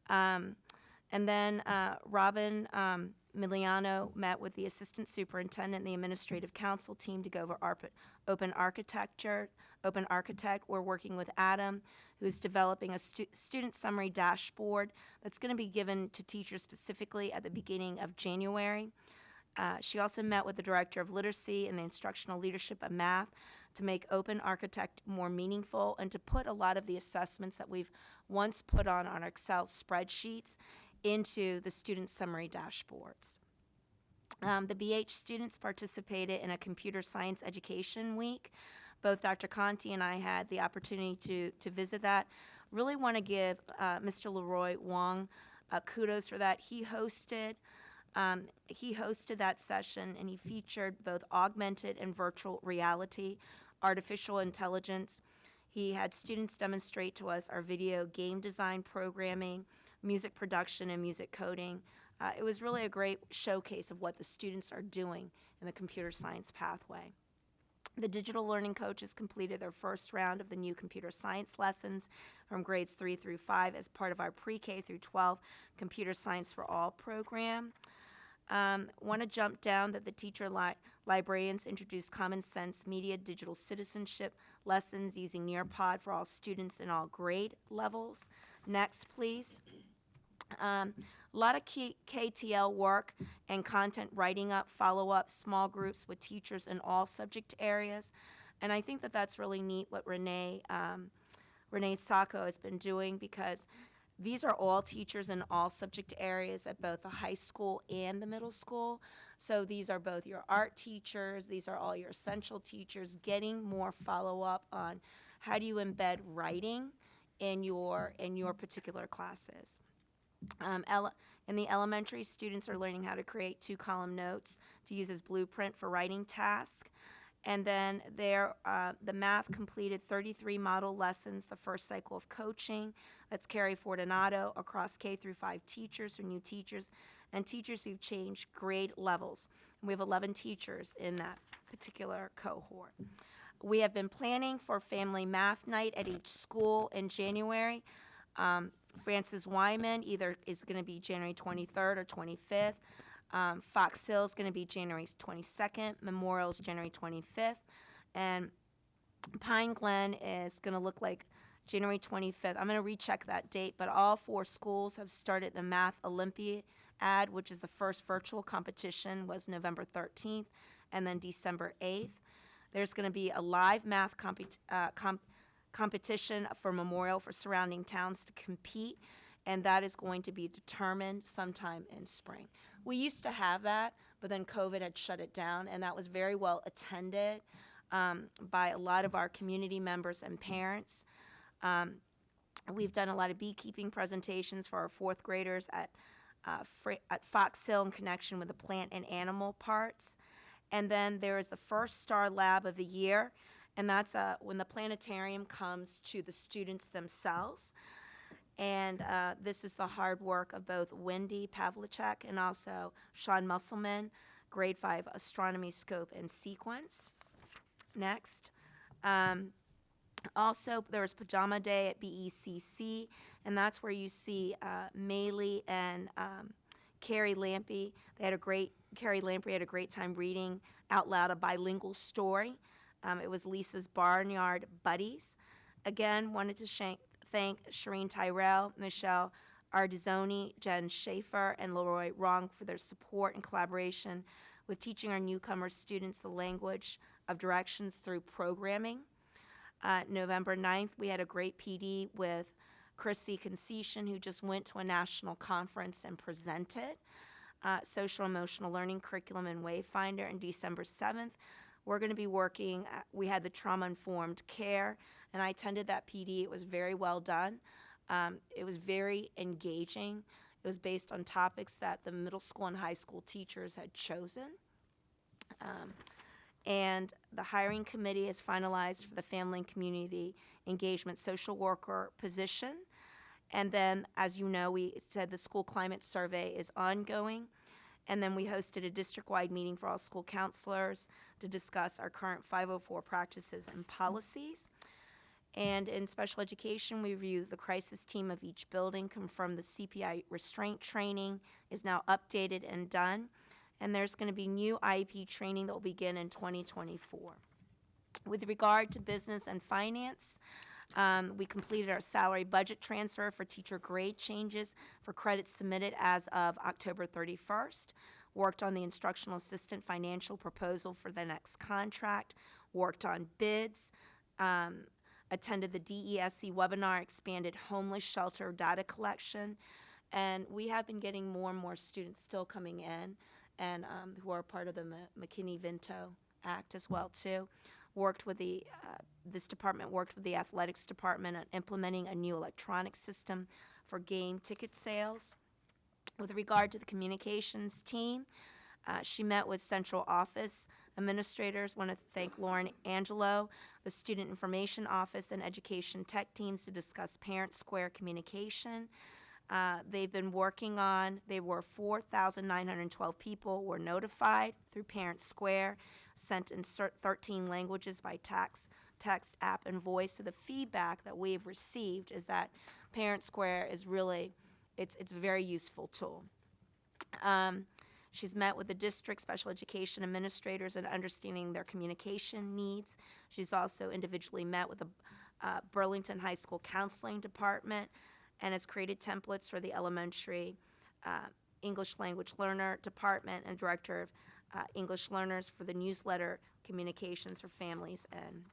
And then Robin Miliano met with the assistant superintendent and the administrative council team to go over open architect. We're working with Adam, who's developing a student summary dashboard that's going to be given to teachers specifically at the beginning of January. She also met with the director of literacy and the instructional leadership of math to make open architect more meaningful and to put a lot of the assessments that we've once put on our Excel spreadsheets into the student summary dashboards. The BH students participated in a computer science education week. Both Dr. Conti and I had the opportunity to visit that. Really want to give Mr. Leroy Wong kudos for that. He hosted that session, and he featured both augmented and virtual reality, artificial intelligence. He had students demonstrate to us our video game design programming, music production, and music coding. It was really a great showcase of what the students are doing in the computer science pathway. The digital learning coaches completed their first round of the new computer science lessons from grades 3 through 5 as part of our pre-K through 12 Computer Science for All program. Want to jump down that the teacher librarians introduced common sense media digital citizenship lessons using Nearpod for all students in all grade levels. Next, please. A lot of KTL work and content writing up, follow-up, small groups with teachers in all subject areas. And I think that that's really neat what Renee Sacco has been doing, because these are all teachers in all subject areas at both the high school and the middle school. So these are both your art teachers, these are all your essential teachers, getting more follow-up on how do you embed writing in your particular classes. In the elementary, students are learning how to create 2-column notes to use as blueprint for writing tasks. And then the math completed 33 model lessons, the first cycle of coaching. That's Carrie Fortunato across K through 5 teachers or new teachers and teachers who've changed grade levels. And we have 11 teachers in that particular cohort. We have been planning for family math night at each school in January. Francis Wyman either is going to be January 23rd or 25th. Fox Hill is going to be January 22nd. Memorial is January 25th. And Pine Glen is going to look like January 25th. I'm going to recheck that date, but all 4 schools have started the Math Olympiad, which is the first virtual competition, was November 13th, and then December 8th. There's going to be a live math competition for Memorial for surrounding towns to compete, and that is going to be determined sometime in spring. We used to have that, but then COVID had shut it down, and that was very well attended by a lot of our community members and parents. We've done a lot of beekeeping presentations for our 4th graders at Fox Hill in connection with the plant and animal parts. And then there is the first Star Lab of the year, and that's when the planetarium comes to the students themselves. And this is the hard work of both Wendy Pavlicek and also Sean Musselman, grade 5 astronomy scope and sequence. Next. Also, there was Pajama Day at BECC, and that's where you see Maylee and Carrie Lampe. Carrie Lampe had a great time reading out loud a bilingual story. It was Lisa's Barnyard Buddies. Again, wanted to thank Shireen Tyrell, Michelle Ardizzoni, Jen Schaefer, and Leroy Wrong for their support and collaboration with teaching our newcomer students the language of directions through programming. November 9th, we had a great PD with Chrissy Concession, who just went to a national conference and presented social emotional learning curriculum and Wayfinder. And December 7th, we're going to be working, we had the trauma-informed care, and I attended that PD. It was very well done. It was very engaging. It was based on topics that the middle school and high school teachers had chosen. And the hiring committee is finalized for the family and community engagement social worker position. And then, as you know, we said the school climate survey is ongoing. And then we hosted a district-wide meeting for all school counselors to discuss our current 504 practices and policies. And in special education, we reviewed the crisis team of each building, confirmed the CPI restraint training is now updated and done. And there's going to be new IEP training that will begin in 2024. With regard to business and finance, we completed our salary budget transfer for teacher grade changes for credits submitted as of October 31st. Worked on the instructional assistant financial proposal for the next contract. Worked on bids. Attended the DESE webinar, expanded homeless shelter data collection. And we have been getting more and more students still coming in. and who are part of the McKinney-Vento Act as well too. Worked with this department worked with the athletics department on implementing a new electronic system for game ticket sales. With regard to the communications team, she met with central office administrators. Want to thank Lauren Angelo, the student information office and education tech teams to discuss Parent Square communication. They've been working on, 4,912 people were notified through Parent Square, sent in 13 languages by text, app, and voice. So the feedback that we've received is that Parent Square is really, it's a very useful tool. She's met with the district special education administrators and understanding their communication needs. She's also individually met with the Burlington High School Counseling Department and has created templates for the elementary English language learner department and director of English learners for the newsletter communications for families and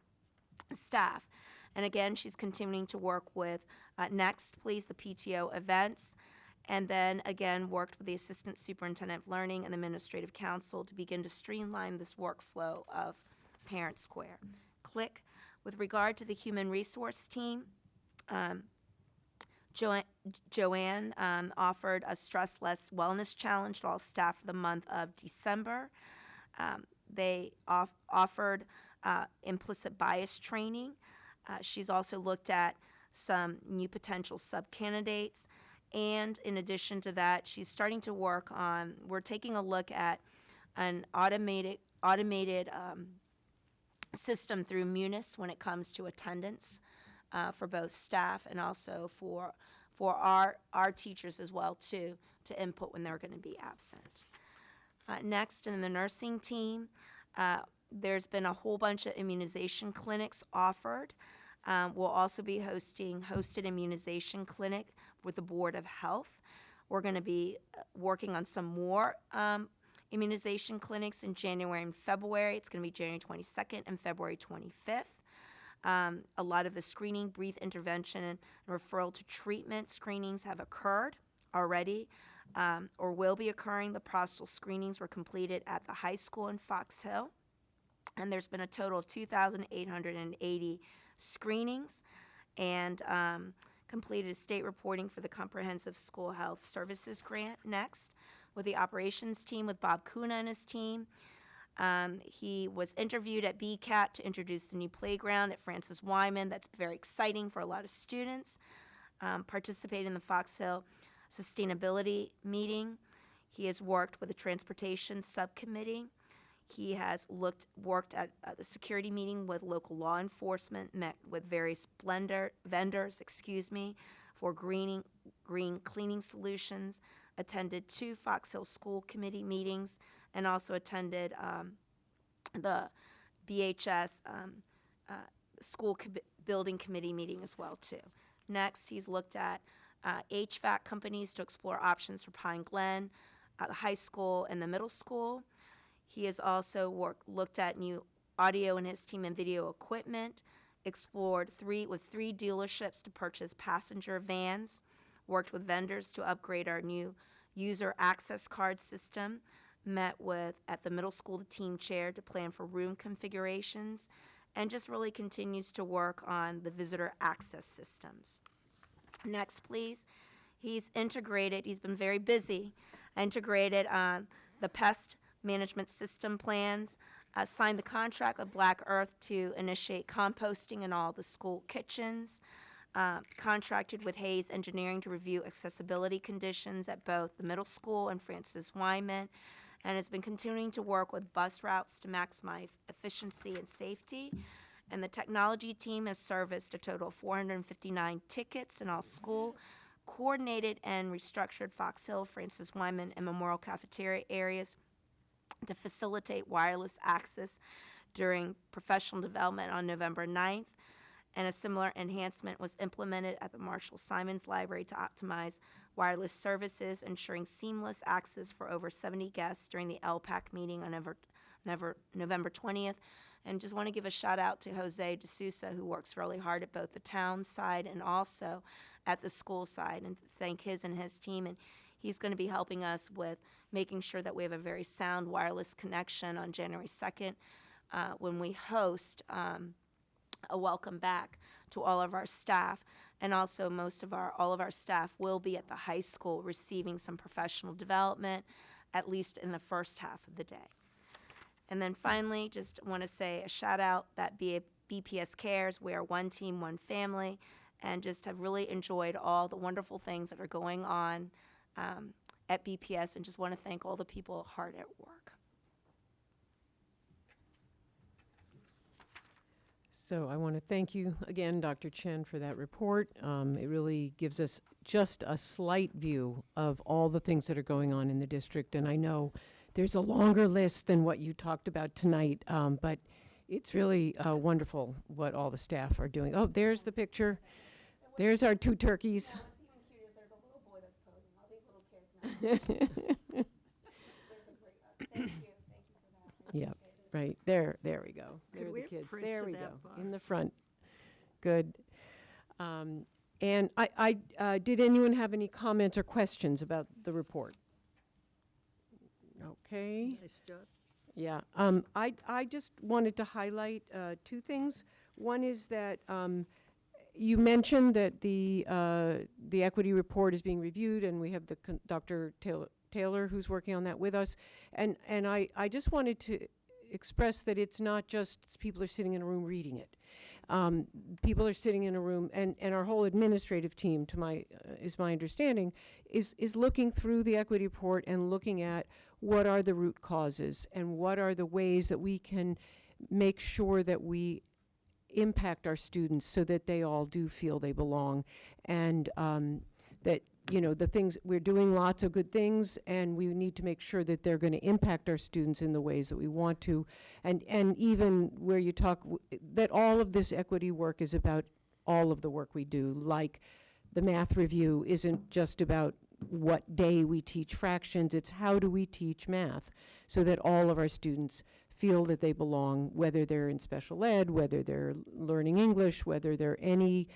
staff. And again, she's continuing to work with Next, please, the PTO events, and then again worked with the Assistant Superintendent of Learning and the Administrative Council to begin to streamline this workflow of Parent Square. Click. With regard to the human resource team, Joanne offered a stress-less wellness challenge to all staff for the month of December. They offered implicit bias training. She's also looked at some new potential sub-candidates. And in addition to that, she's starting to work on, we're taking a look at an automated system through Munis when it comes to attendance for both staff and also for our teachers as well too, to input when they're going to be absent. Next, in the nursing team, there's been a whole bunch of immunization clinics offered. We'll also be hosted immunization clinic with the Board of Health. We're going to be working on some more immunization clinics in January and February. It's going to be January 22nd and February 25th. A lot of the screening, brief intervention, and referral to treatment screenings have occurred already or will be occurring. The prostate screenings were completed at the high school in Fox Hill, and there's been a total of 2,880 screenings, and completed state reporting for the Comprehensive School Health Services Grant. Next, with the operations team, with Bob Kuna and his team. He was interviewed at BCAT to introduce the new playground at Francis Wyman. That's very exciting for a lot of students. Participated in the Fox Hill Sustainability Meeting. He has worked with the Transportation Subcommittee. He has worked at the security meeting with local law enforcement, met with various vendors, for green cleaning solutions, attended 2 Fox Hill School Committee meetings, and also attended the BHS School Building Committee meeting as well too. Next, he's looked at HVAC companies to explore options for Pine Glen, the high school and the middle school. He has also looked at new audio in his team and video equipment, explored 3 dealerships to purchase passenger vans, worked with vendors to upgrade our new user access card system, met with, at the middle school, the team chair to plan for room configurations, and just really continues to work on the visitor access systems. Next, please. He's been very busy, integrated the pest management system plans, signed the contract with Black Earth to initiate composting in all the school kitchens, contracted with Hayes Engineering to review accessibility conditions at both the middle school and Francis Wyman, and has been continuing to work with bus routes to maximize efficiency and safety. And the technology team has serviced a total of 459 tickets in all school, coordinated and restructured Fox Hill, Francis Wyman, and Memorial Cafeteria areas to facilitate wireless access during professional development on November 9th. And a similar enhancement was implemented at the Marshall Simons Library to optimize wireless services, ensuring seamless access for over 70 guests during the LPAC meeting on November 20th. And just want to give a shout out to Jose De Sousa, who works really hard at both the town side and also at the school side, and thank his and his team. And he's going to be helping us with making sure that we have a very sound wireless connection on January 2nd when we host a welcome back to all of our staff. And also all of our staff will be at the high school receiving some professional development, at least in the first half of the day. And then finally, just want to say a shout out that BPS Cares. We are one team, one family, and just have really enjoyed all the wonderful things that are going on at BPS, and just want to thank all the people hard at work. So I want to thank you again, Dr. Chen, for that report. It really gives us just a slight view of all the things that are going on in the district. And I know there's a longer list than what you talked about tonight, but it's really wonderful what all the staff are doing. Oh, there's the picture. There's our two turkeys. Yeah, right. There we go. There are we the have kids. prints There of we that go. bar? In the front. Good. And did anyone have any comments or questions about the report? Okay. Nice job. Yeah. I just wanted to highlight two things. One is that you mentioned that the equity report is being reviewed, and we have Dr. Taylor who's working on that with us. And I just wanted to express that it's not just people are sitting in a room reading it. People are sitting in a room, and our whole administrative team, is my understanding, is looking through the equity report and looking at what are the root causes and what are the ways that we can make sure that we impact our students so that they all do feel they belong, and that the things we're doing, lots of good things, and we need to make sure that they're going to impact our students in the ways that we want to, and even where you talk that all of this equity work is about all of the work we do, like the math review isn't just about what day we teach fractions, it's how do we teach math so that all of our students feel that they belong, whether they're in special ed, whether they're learning English, whether they're any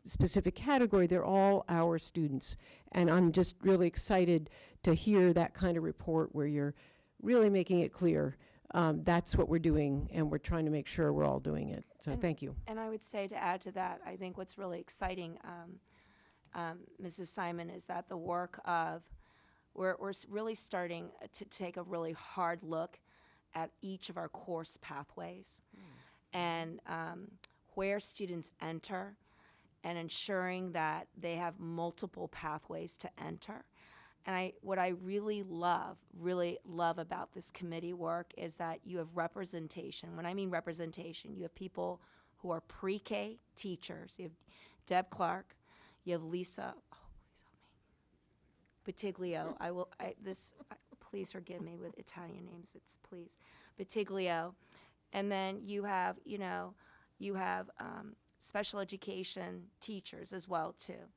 specific category, they're all our students. And I'm just really excited to hear that kind of report where you're really making it clear that's what we're doing, and we're trying to make sure we're all doing it. So thank you. And I would say, to add to that, I think what's really exciting, Mrs. Simon, is that the work of, we're really starting to take a really hard look at each of our course pathways and where students enter, and ensuring that they have multiple pathways to enter. And what I really love about this committee work is that you have representation. When I mean representation, you have people who are pre-K teachers. You have Deb Clark, you have Lisa, please help me, please forgive me with Italian names, please, Batiglio. And then you have special education teachers as well too.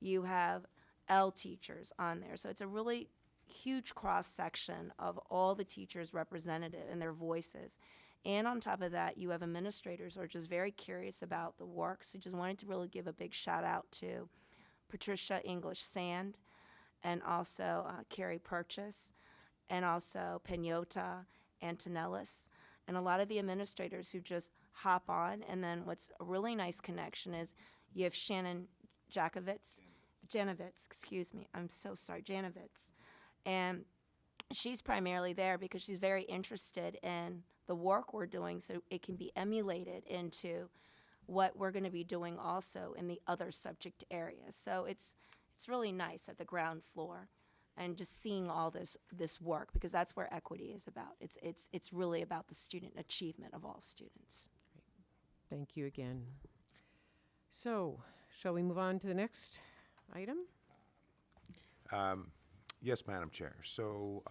You have L teachers on there. So it's a really huge cross section of all the teachers represented and their voices. And on top of that, you have administrators who are just very curious about the work. So just wanted to really give a big shout out to Patricia English Sand, and also Carrie Purchase, and also Peñota Antonellis, and a lot of the administrators who just hop on. And then what's a really nice connection is you have Shannon Janovitz, I'm so sorry, Janovitz. And she's primarily there because she's very interested in the work we're doing, so it can be emulated into what we're going to be doing also in the other subject areas. So it's really nice at the ground floor, and just seeing all this work, because that's where equity is about. It's really about the student achievement of all students. Thank you again. So, shall we move on to the next item? Yes, Madam Chair. So,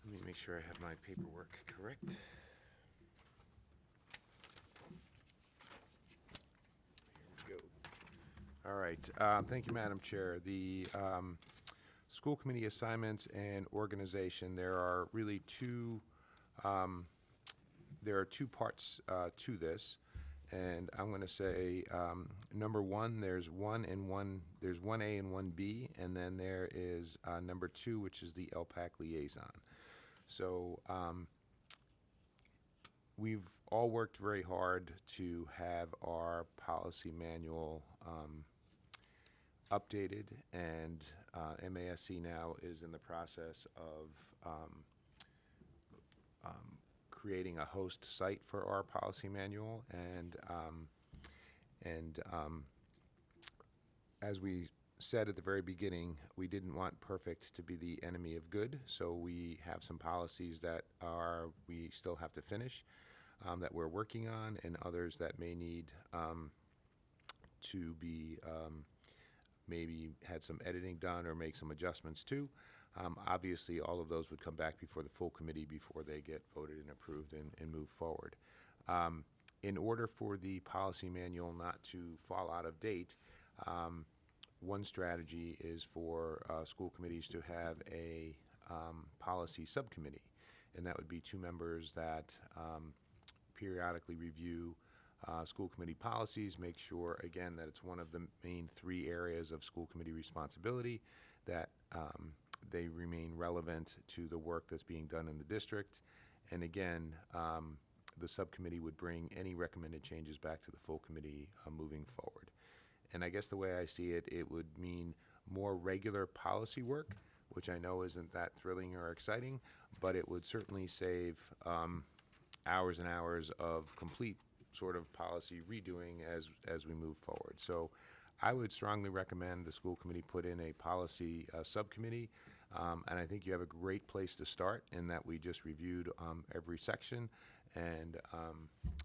let me make sure I have my paperwork correct. Here we go. All right. Thank you, Madam Chair. The school committee assignments and organization, there are really two parts to this. And I'm going to say, number one, there's one and one, there's 1A and 1B, and then there is number 2, which is the LPAC liaison. So we've all worked very hard to have our policy manual updated, and MASC now is in the process of creating a host site for our policy manual, and as we said at the very beginning, we didn't want perfect to be the enemy of good, so we have some policies that we still have to finish, that we're working on, and others that may need to be maybe had some editing done or make some adjustments to. Obviously, all of those would come back before the full committee before they get voted and approved and move forward. In order for the policy manual not to fall out of date, one strategy is for school committees to have a policy subcommittee, and that would be 2 members that periodically review school committee policies, make sure, again, that it's one of the main 3 areas of school committee responsibility, that they remain relevant to the work that's being done in the district. And again, the subcommittee would bring any recommended changes back to the full committee moving forward. And I guess the way I see it, it would mean more regular policy work, which I know isn't that thrilling or exciting, but it would certainly save hours and hours of complete sort of policy redoing as we move forward. So I would strongly recommend the school committee put in a policy subcommittee, and I think you have a great place to start in that we just reviewed every section, and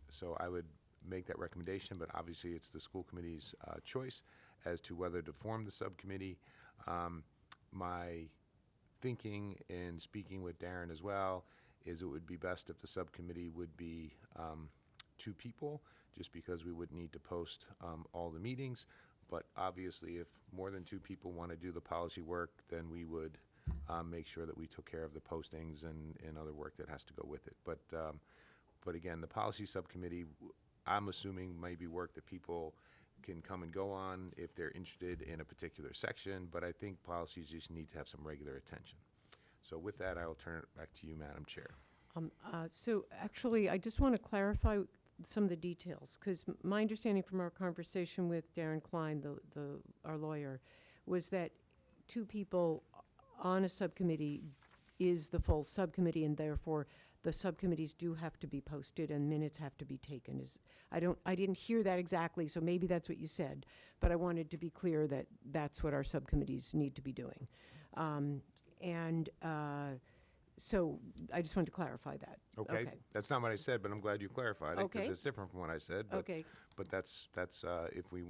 so I would make that recommendation, but obviously it's the school committee's choice as to whether to form the subcommittee. My thinking in speaking with Darren as well is it would be best if the subcommittee would be 2 people, just because we would need to post all the meetings. But obviously, if more than 2 people want to do the policy work, then we would make sure that we took care of the postings and other work that has to go with it. But again, the policy subcommittee, I'm assuming, might be work that people can come and go on if they're interested in a particular section, but I think policies just need to have some regular attention. So with that, I will turn it back to you, Madam Chair. So actually, I just want to clarify some of the details, because my understanding from our conversation with Darren Klein, our lawyer, was that 2 people on a subcommittee is the full subcommittee, and therefore the subcommittees do have to be posted and minutes have to be taken. I didn't hear that exactly, so maybe that's what you said, but I wanted to be clear that that's what our subcommittees need to be doing. So I just wanted to clarify that. Okay. That's not what I said, but I'm glad you clarified it, because Okay. it's different from what I said. But, Okay. But that's if we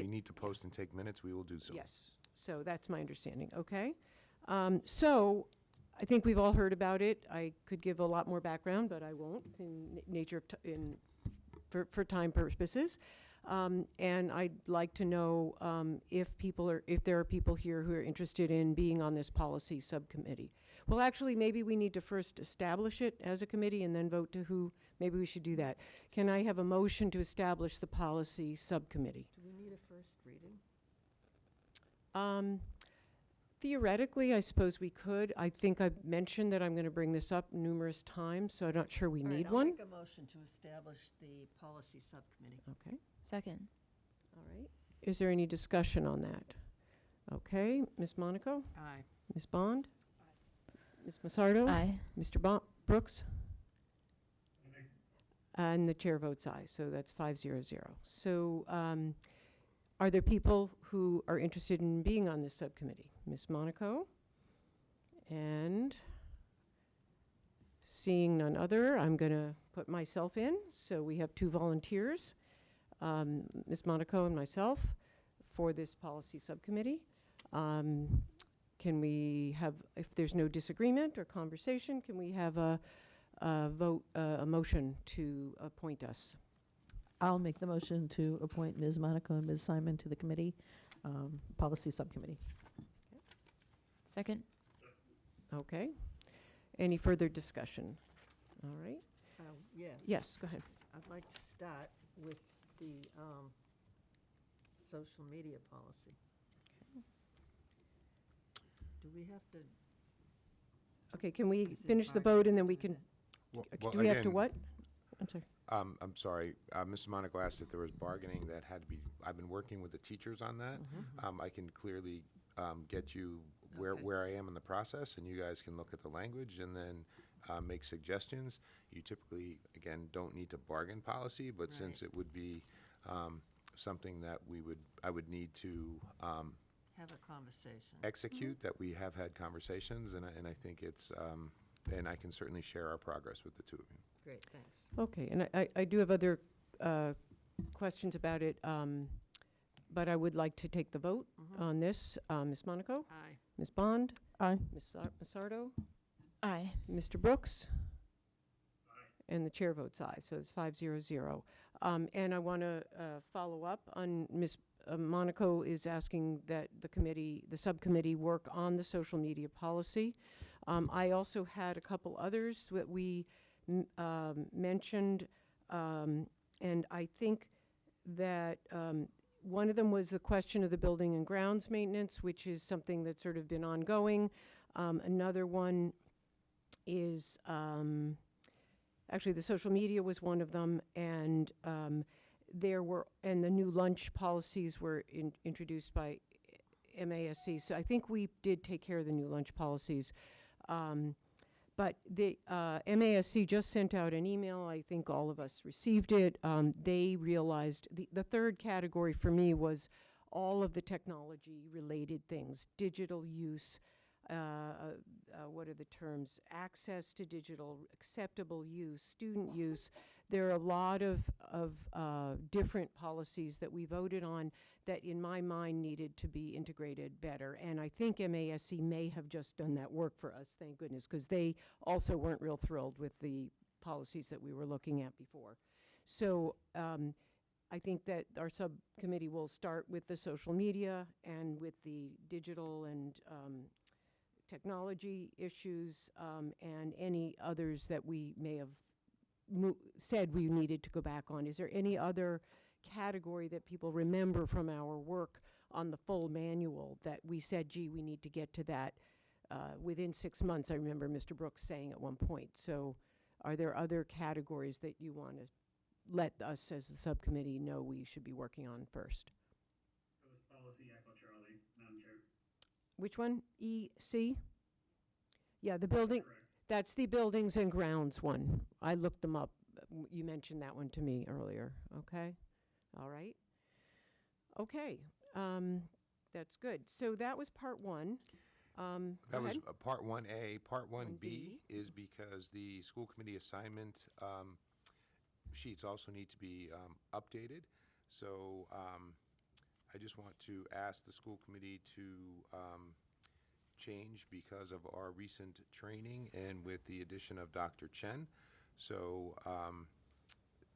need to post and take minutes, we will do so. Yes, so that's my understanding, okay? So I think we've all heard about it. I could give a lot more background, but I won't for time purposes. And I'd like to know if there are people here who are interested in being on this policy subcommittee. Well, actually, maybe we need to first establish it as a committee and then vote to who. Maybe we should do that. Can I have a motion to establish the policy subcommittee? Do we need a first reading? Theoretically, I suppose we could. I think I've mentioned that I'm going to bring this up numerous times, so I'm not sure we need one. I'll make a motion to establish the policy subcommittee. Okay, Second. all right. Is there any discussion on that? Okay, Ms. Monaco? Aye. Ms. Bond? Ms. Massardo? Aye. Mr. Brooks? And the chair votes aye, so that's 5-0-0. So are there people who are interested in being on this subcommittee? Ms. Monaco? And seeing none other, I'm going to put myself in. So we have 2 volunteers, Ms. Monaco and myself, for this policy subcommittee. Can we have, if there's no disagreement or conversation, can we have a motion to appoint us? I'll make the motion to appoint Ms. Monaco and Ms. Simon to the committee, policy subcommittee. Second. Okay. Any further discussion? All right. Yes. Yes, go ahead. I'd like to start with the social media policy. Do we have to? Okay, can we Is it finish the bargaining vote and then we for can, that? do we have to what? I'm sorry. I'm sorry, Mrs. Monaco asked if there was bargaining that had to be, I've been working with the teachers on that. I can clearly get you Okay. where I am in the process, and you guys can look at the language and then make suggestions. You typically, again, don't need to bargain policy, but since Right. it would be something that I would need to Have a conversation. execute, that we have had conversations, and I think it's, and I can certainly share our progress with the two of you. Great, thanks. Okay, and I do have other questions about it, but I would like to take the vote on this. Ms. Monaco? Aye. Ms. Bond? Aye. Ms. Massardo? Aye. Mr. Brooks? And the chair votes aye, so it's 5-0-0. And I want to follow up on Ms. Monaco is asking that the subcommittee work on the social media policy. I also had a couple others that we mentioned, and I think that one of them was the question of the building and grounds maintenance, which is something that's sort of been ongoing. Another one is actually the social media was one of them, and the new lunch policies were introduced by MASC. So I think we did take care of the new lunch policies. But the MASC just sent out an email. I think all of us received it. They realized the third category for me was all of the technology-related things, digital use, what are the terms? Access to digital, acceptable use, student use. There are a lot of different policies that we voted on that, in my mind, needed to be integrated better. And I think MASC may have just done that work for us, thank goodness, because they also weren't real thrilled with the policies that we were looking at before. So I think that our subcommittee will start with the social media and with the digital and technology issues, and any others that we may have said we needed to go back on. Is there any other category that people remember from our work on the full manual that we said, gee, we need to get to that within 6 months? I remember Mr. Brooks saying at one point. So are there other categories that you want to let us as the subcommittee know we should be working on first? That was policy Echo Charlie, Madam Chair. Which one? EC? Yeah, the building, Correct. that's the buildings and grounds one. I looked them up. You mentioned that one to me earlier, okay? All right. Okay, that's good. So that was part one. Go That was ahead. Part 1A. Part 1B 1B. is because the school committee assignment sheets also need to be updated. So I just want to ask the school committee to change because of our recent training and with the addition of Dr. Chen. So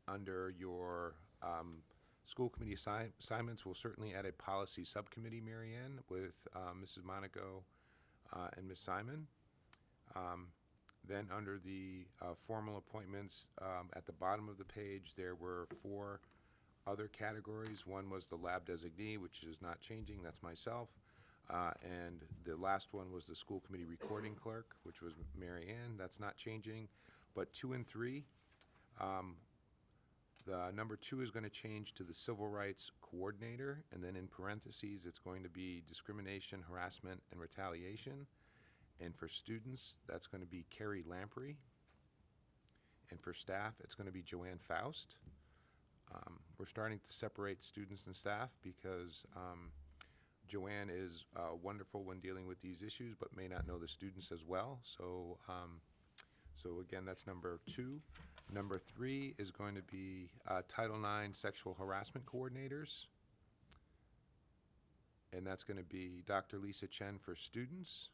under your school committee assignments, we'll certainly add a policy subcommittee, Mary Ann, with Mrs. Monaco and Ms. Simon. Then under the formal appointments, at the bottom of the page, there were 4 other categories. One was the lab designee, which is not changing, that's myself. And the last one was the school committee recording clerk, which was Mary Ann, that's not changing. But 2 and 3, the number 2 is going to change to the civil rights coordinator, and then in parentheses, it's going to be discrimination, harassment, and retaliation. And for students, that's going to be Carrie Lamprey. And for staff, it's going to be Joanne Faust. We're starting to separate students and staff because Joanne is wonderful when dealing with these issues, but may not know the students as well. So, so again, that's number 2. Number 3 is going to be Title IX sexual harassment coordinators. And that's going to be Dr. Lisa Chen for students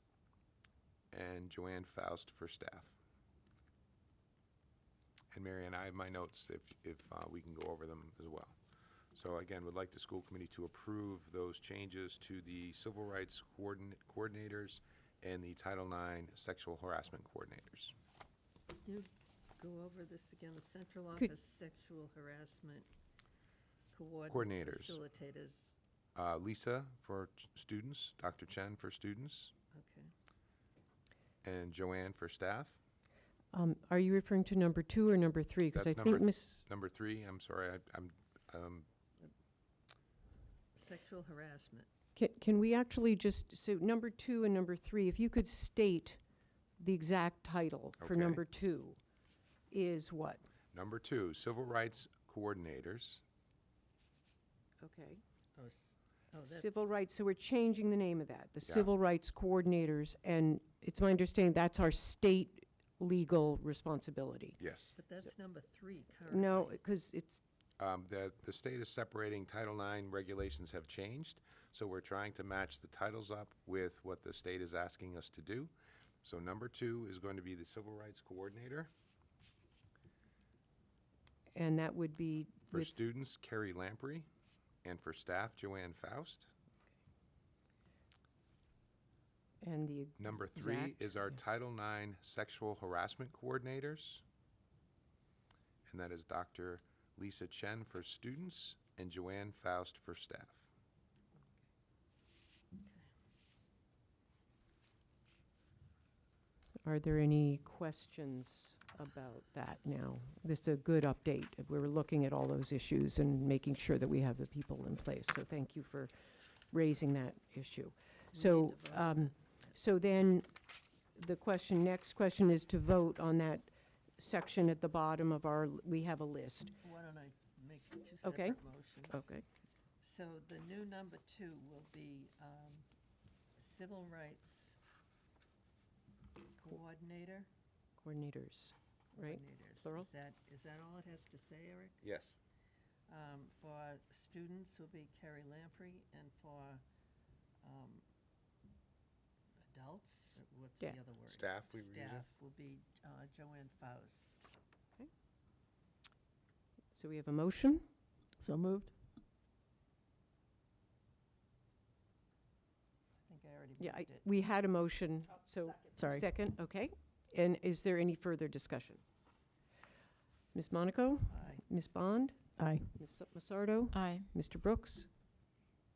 and Joanne Faust for staff. And Mary Ann, I have my notes if we can go over them as well. So again, would like the school committee to approve those changes to the civil rights coordinators and the Title IX sexual harassment coordinators. You go over this again, the central Could- office sexual harassment. Coordinators. Facilitators, Lisa for students, Dr. Chen for students, okay. and Joanne for staff. Are you referring to number 2 or number 3? Because I That's think Number 3, I'm sorry, I'm Sexual harassment. Can we actually just, so number 2 and number 3, if you could state the exact title for Okay. number 2 is what? number 2, civil rights coordinators. Okay. That's. Civil rights, so we're changing the name of that, the Yeah. civil rights coordinators, and it's my understanding that's our state legal responsibility. Yes. But that's number 3 currently. No, because it's, The state is separating, Title IX regulations have changed, so we're trying to match the titles up with what the state is asking us to do. So number 2 is going to be the civil rights coordinator. and that would be For with, students, Carrie Lamprey, and for staff, Joanne Faust. and the Number 3 exact- is our Title IX sexual harassment coordinators, and that is Dr. Lisa Chen for students and Joanne Faust for staff. Are there any questions about that now? This is a good update. We're looking at all those issues and making sure that we have the people in place. So thank you for raising that issue. So, so then the next question is to vote on that section at the bottom of our, we have a list. Why don't I make 2 Okay. separate motions? Okay. So the new number 2 will be civil rights coordinator. Coordinators, right? Coordinators. Plural? Is that all it has to say, Eric? Yes. For students will be Carrie Lamprey, and for adults, what's the Staff. other word? Staff, we were using. Staff will be Joanne Faust. So we have a motion? So moved? I think I already Yeah, moved it. we had a motion, so. Sorry. Second, okay. And is there any further discussion? Ms. Monaco? Aye. Ms. Bond? Aye. Ms. Massardo? Aye. Mr. Brooks?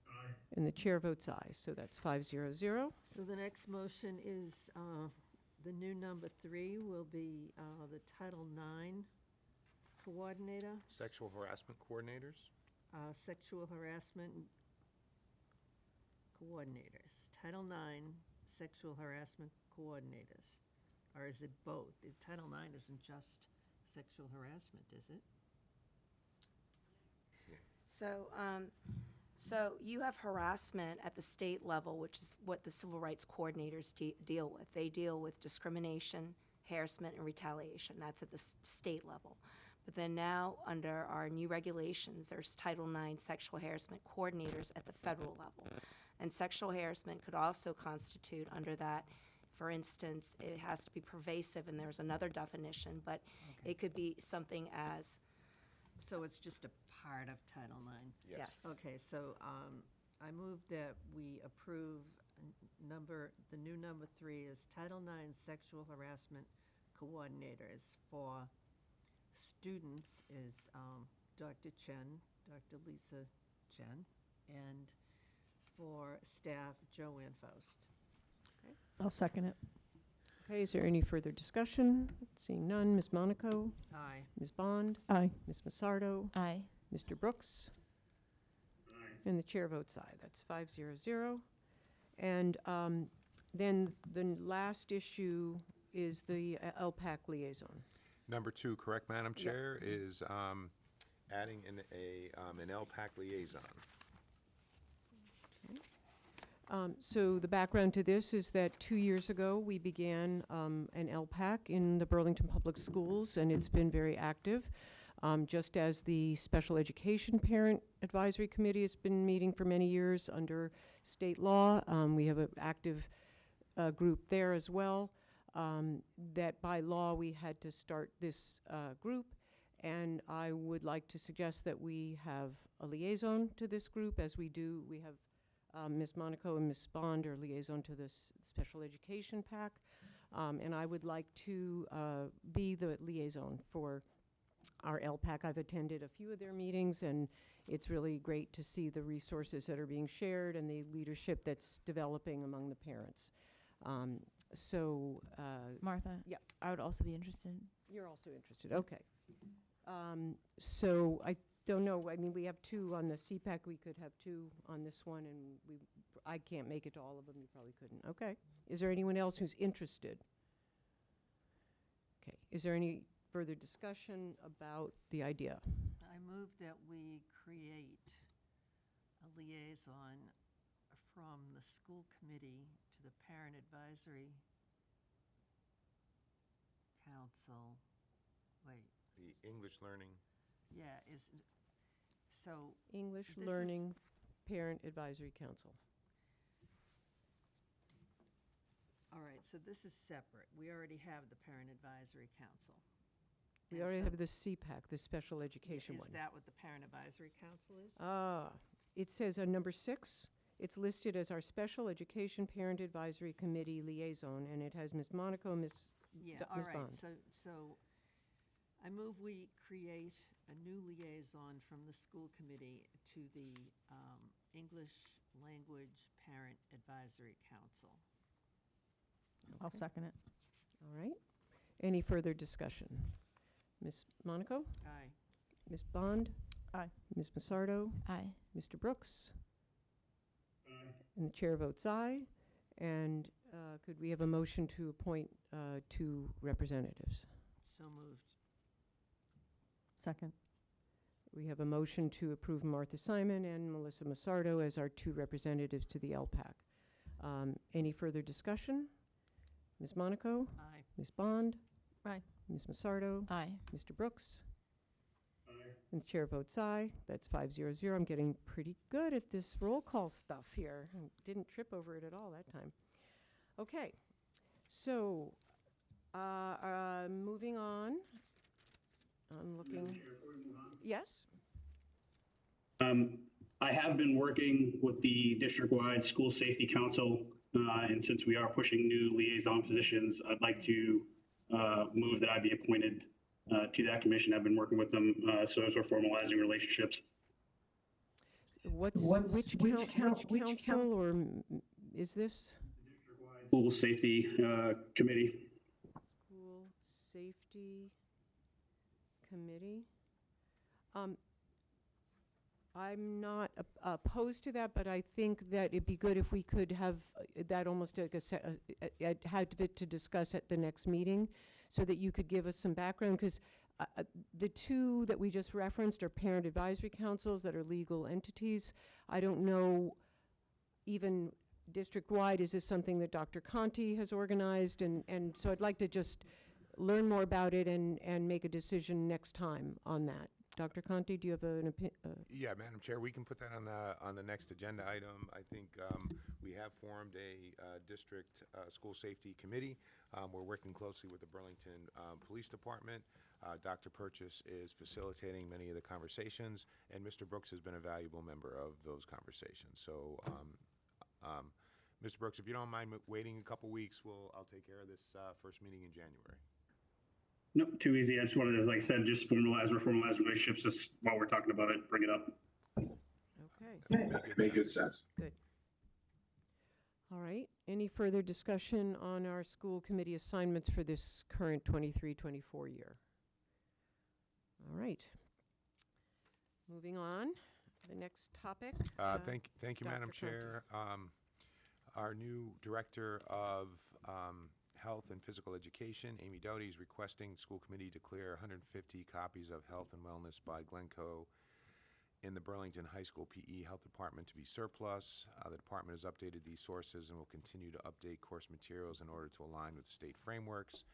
Aye. And the chair votes aye, so that's 500. So the next motion is, the new number 3 will be the Title IX coordinator. Sexual harassment coordinators. Sexual harassment coordinators. Title IX sexual harassment coordinators. Or is it both? Title IX isn't just sexual harassment, is it? So, so you have harassment at the state level, which is what the civil rights coordinators deal with. They deal with discrimination, harassment, and retaliation. That's at the state level. But then now, under our new regulations, there's Title IX sexual harassment coordinators at the federal level. And sexual harassment could also constitute under that, for instance, it has to be pervasive, and there's another definition, but it could be something as, So it's just a part of Title IX? yes. Okay, so I move that we approve the new number 3 is Title IX sexual harassment coordinators. For students is Dr. Chen, Dr. Lisa Chen, and for staff, Joanne Faust. I'll second it. Okay, is there any further discussion? Seeing none, Ms. Monaco? Aye. Ms. Bond? Aye. Ms. Massardo? Aye. Mr. Brooks? And the chair votes aye. That's 500. And then the last issue is the LPAC liaison. Number 2, correct, Madam Chair, is adding an LPAC liaison. So the background to this is that 2 years ago, we began an LPAC in the Burlington Public Schools, and it's been very active. Just as the Special Education Parent Advisory Committee has been meeting for many years under state law, we have an active group there as well. That by law, we had to start this group, and I would like to suggest that we have a liaison to this group, as we do. We have Ms. Monaco and Ms. Bond are liaison to this Special Education PAC, and I would like to be the liaison for our LPAC. I've attended a few of their meetings, and it's really great to see the resources that are being shared and the leadership that's developing among the parents. Martha? Yeah. I would also be interested. You're also interested, okay. So I don't know, I mean, we have 2 on the CPAC, we could have 2 on this one, and I can't make it to all of them, you probably couldn't. Okay. Is there anyone else who's interested? Okay. Is there any further discussion about the idea? I move that we create a liaison from the school committee to the parent advisory council. Wait, The English learning, yeah, so. English this is- Learning Parent Advisory Council. All right, so this is separate. We already have the parent advisory council. We And already so- have the CPAC, the special education one. Is that what the parent advisory council is? It says on number 6, it's listed as our Special Education Parent Advisory Committee Liaison, and it has Ms. Monaco, Ms. Yeah, D- all Ms. right, Bond. so I move we create a new liaison from the school committee to the English Language Parent Advisory Council. I'll Okay. second it. All right. Any further discussion? Ms. Monaco? Aye. Ms. Bond? Aye. Ms. Massardo? Aye. Mr. Brooks? And the chair votes aye. And could we have a motion to appoint 2 representatives? So moved. Second. We have a motion to approve Martha Simon and Melissa Massardo as our 2 representatives to the LPAC. Any further discussion? Ms. Monaco? Aye. Ms. Bond? Aye. Ms. Massardo? Aye. Mr. Brooks? And the chair votes aye. That's 500. I'm getting pretty good at this roll call stuff here. I didn't trip over it at all that time. Okay. So, moving on. I'm looking. Yes? I have been working with the district-wide school safety council, and since we are pushing new liaison positions, I'd like to move that I be appointed to that commission. I've been working with them, so as we're formalizing relationships. Which council or is this? School safety committee. School Safety Committee. I'm not opposed to that, but I think that it'd be good if we could have that almost like have it to discuss at the next meeting, so that you could give us some background, because the 2 that we just referenced are parent advisory councils that are legal entities. I don't know, even district-wide, is this something that Dr. Conti has organized? And so I'd like to just learn more about it and make a decision next time on that. Dr. Conti, do you have an opinion? Yeah, Madam Chair, we can put that on the next agenda item. I think we have formed a district school safety committee. We're working closely with the Burlington Police Department. Dr. Purchase is facilitating many of the conversations, and Mr. Brooks has been a valuable member of those conversations. So, Mr. Brooks, if you don't mind waiting a couple weeks, I'll take care of this first meeting in January. No, too easy. I just wanted to, like I said, just formalize relationships, just while we're talking about it, bring it up. Okay. Make good sense. Good. All right. Any further discussion on our school committee assignments for this current 23-24 year? All right. Moving on. The next topic. Thank you, Madam Dr. Conti. Chair. Our new Director of Health and Physical Education, Amy Doty, is requesting the school committee declare 150 copies of Health and Wellness by Glencoe in the Burlington High School PE Health Department to be surplus. The department has updated these sources and will continue to update course materials in order to align with state frameworks.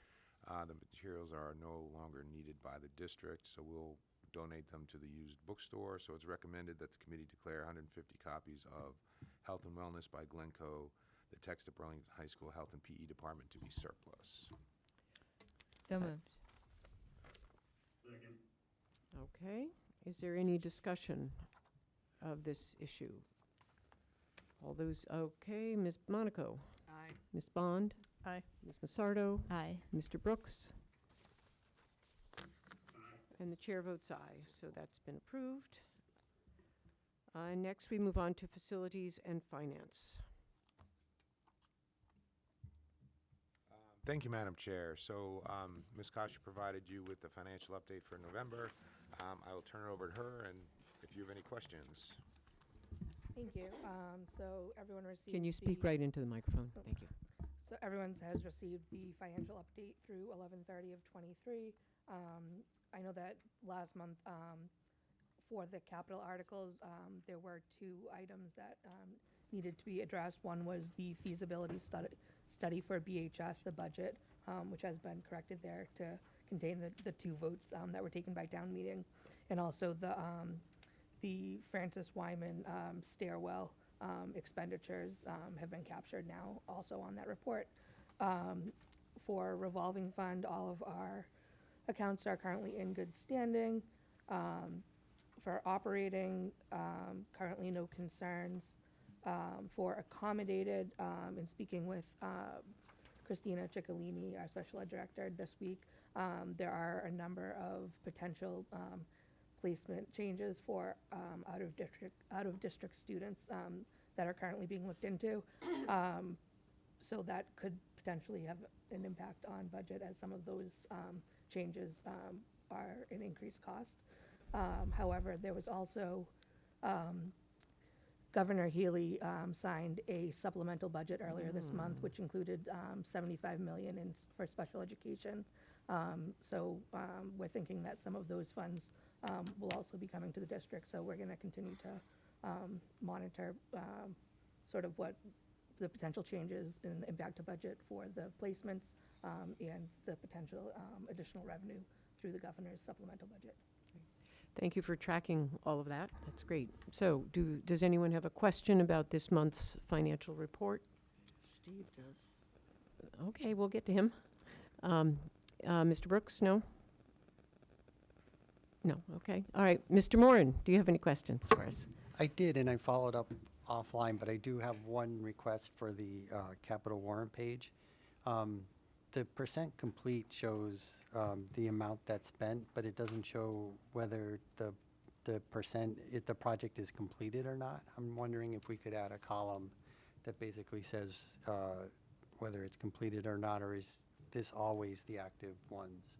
The materials are no longer needed by the district, so we'll donate them to the used bookstore. So it's recommended that the committee declare 150 copies of Health and Wellness by Glencoe, the text at Burlington High School Health and PE Department, to be surplus. So moved. Okay. Is there any discussion of this issue? All those, okay. Ms. Monaco? Aye. Ms. Bond? Aye. Ms. Massardo? Aye. Mr. Brooks? And the chair votes aye, so that's been approved. Next, we move on to facilities and finance. Thank you, Madam Chair. So, Ms. Kasha provided you with the financial update for November. I will turn it over to her, and if you have any questions. Thank you. So everyone received. Can you speak the- right into the microphone? Thank you. So everyone has received the financial update through 11/30 of '23. I know that last month, for the capital articles, there were 2 items that needed to be addressed. One was the feasibility study for BHS, the budget, which has been corrected there to contain the 2 votes that were taken by town meeting, and also the Francis Wyman stairwell expenditures have been captured now also on that report. For revolving fund, all of our accounts are currently in good standing. For operating, currently no concerns. For accommodated, in speaking with Christina Ciccolini, our special ed director, this week, there are a number of potential placement changes for out-of-district students that are currently being looked into. So that could potentially have an impact on budget, as some of those changes are an increased cost. However, there was also, Governor Healy signed a supplemental budget earlier this month, which included $75 million for special education. So we're thinking that some of those funds will also be coming to the district. So we're going to continue to monitor sort of what the potential changes in the impact to budget for the placements and the potential additional revenue through the governor's supplemental budget. Thank you for tracking all of that. That's great. So does anyone have a question about this month's financial report? Steve does. Okay, we'll get to him. Mr. Brooks, no? No, okay. All right, Mr. Moran, do you have any questions for us? I did, and I followed up offline, but I do have one request for the capital warrant page. The percent complete shows the amount that's spent, but it doesn't show whether the percent, if the project is completed or not. I'm wondering if we could add a column that basically says whether it's completed or not, or is this always the active ones?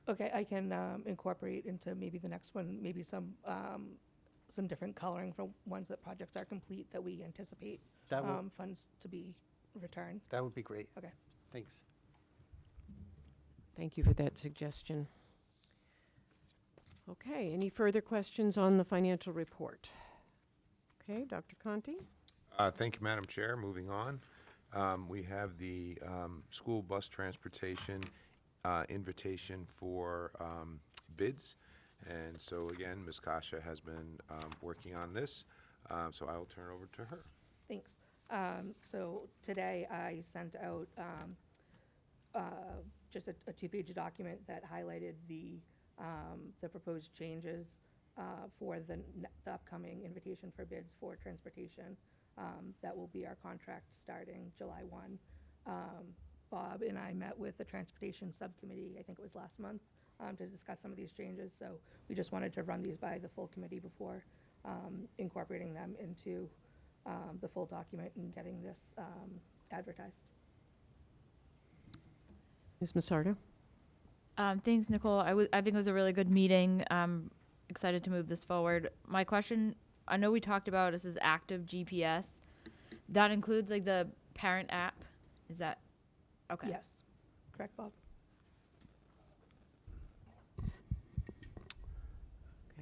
Okay, I can incorporate into maybe the next one, maybe some different coloring for ones that projects are complete that we anticipate That would- funds to be returned. That would be great. Okay. Thanks. Thank you for that suggestion. Okay, any further questions on the financial report? Okay, Dr. Conti? Thank you, Madam Chair. Moving on. We have the school bus transportation invitation for bids. And so again, Ms. Kasha has been working on this, so I will turn it over to her. Thanks. So today I sent out just a 2-page document that highlighted the proposed changes for the upcoming invitation for bids for transportation. That will be our contract starting July 1. Bob and I met with the transportation subcommittee, I think it was last month, to discuss some of these changes. So we just wanted to run these by the full committee before incorporating them into the full document and getting this advertised. Ms. Massardo? Thanks, Nicole. I think it was a really good meeting. I'm excited to move this forward. My question, I know we talked about this is active GPS. That includes like the parent app? Is that, okay. Yes. Correct, Bob?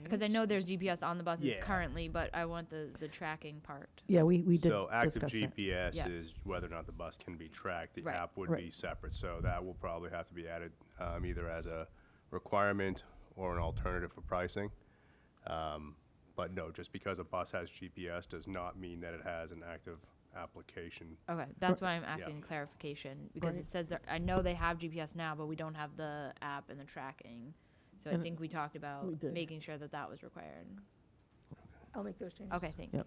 Because I know there's GPS on the buses Yeah. currently, but I want the tracking part. Yeah, we did So active discuss that. GPS Yeah. is whether or not the bus can be tracked. The Right. app would Right. be separate, so that will probably have to be added either as a requirement or an alternative for pricing. But no, just because a bus has GPS does not mean that it has an active application. Okay, that's why I'm asking clarification, because it says that, I know they have GPS now, but we don't have the app and the tracking. So I And think we talked about we did. making sure that that was required. I'll make those changes. Okay, thank you. Yep.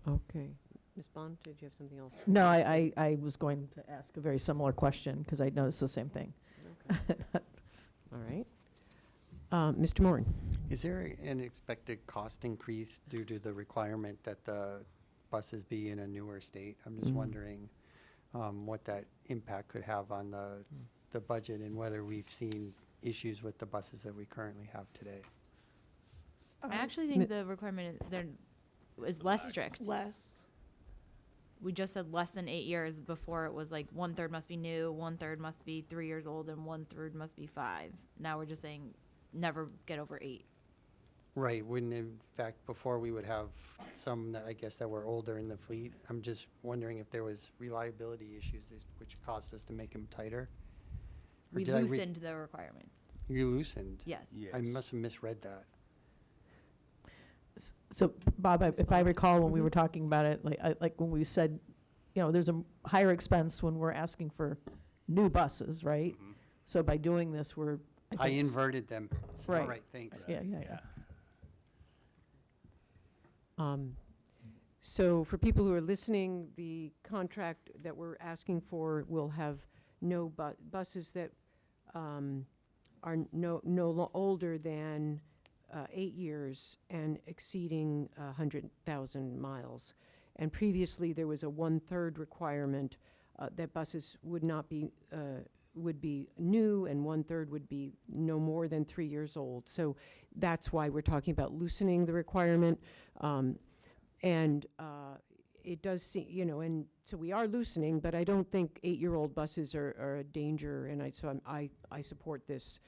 Okay. Ms. Bond, did you have something else? No, I was going to ask a very similar question because I noticed the same thing. All right. Mr. Moran? Is there an expected cost increase due to the requirement that the buses be in a newer state? I'm just wondering what that impact could have on the budget and whether we've seen issues with the buses that we currently have today. I actually think the requirement is less strict. Less. We just said less than 8 years. Before it was like 1/3 must be new, 1/3 must be 3 years old, and 1/3 must be 5. Now we're just saying never get over 8. Right, when in fact, before we would have some that I guess that were older in the fleet. I'm just wondering if there was reliability issues which caused us to make them tighter? Or We did I read- loosened the requirements. You loosened? Yes. I must have misread that. So, Bob, if I recall when we were talking about it, like when we said, there's a higher expense when we're asking for new buses, right? So by doing this, I inverted them. All Right. right, thanks. Yeah. So for people who are listening, the contract that we're asking for will have no buses that are older than 8 years and exceeding 100,000 miles. And previously, there was a 1/3 requirement that buses would be new, and 1/3 would be no more than 3 years old. So that's why we're talking about loosening the requirement. And it does seem, and so we are loosening, but I don't think 8-year-old buses are a danger, and I support this,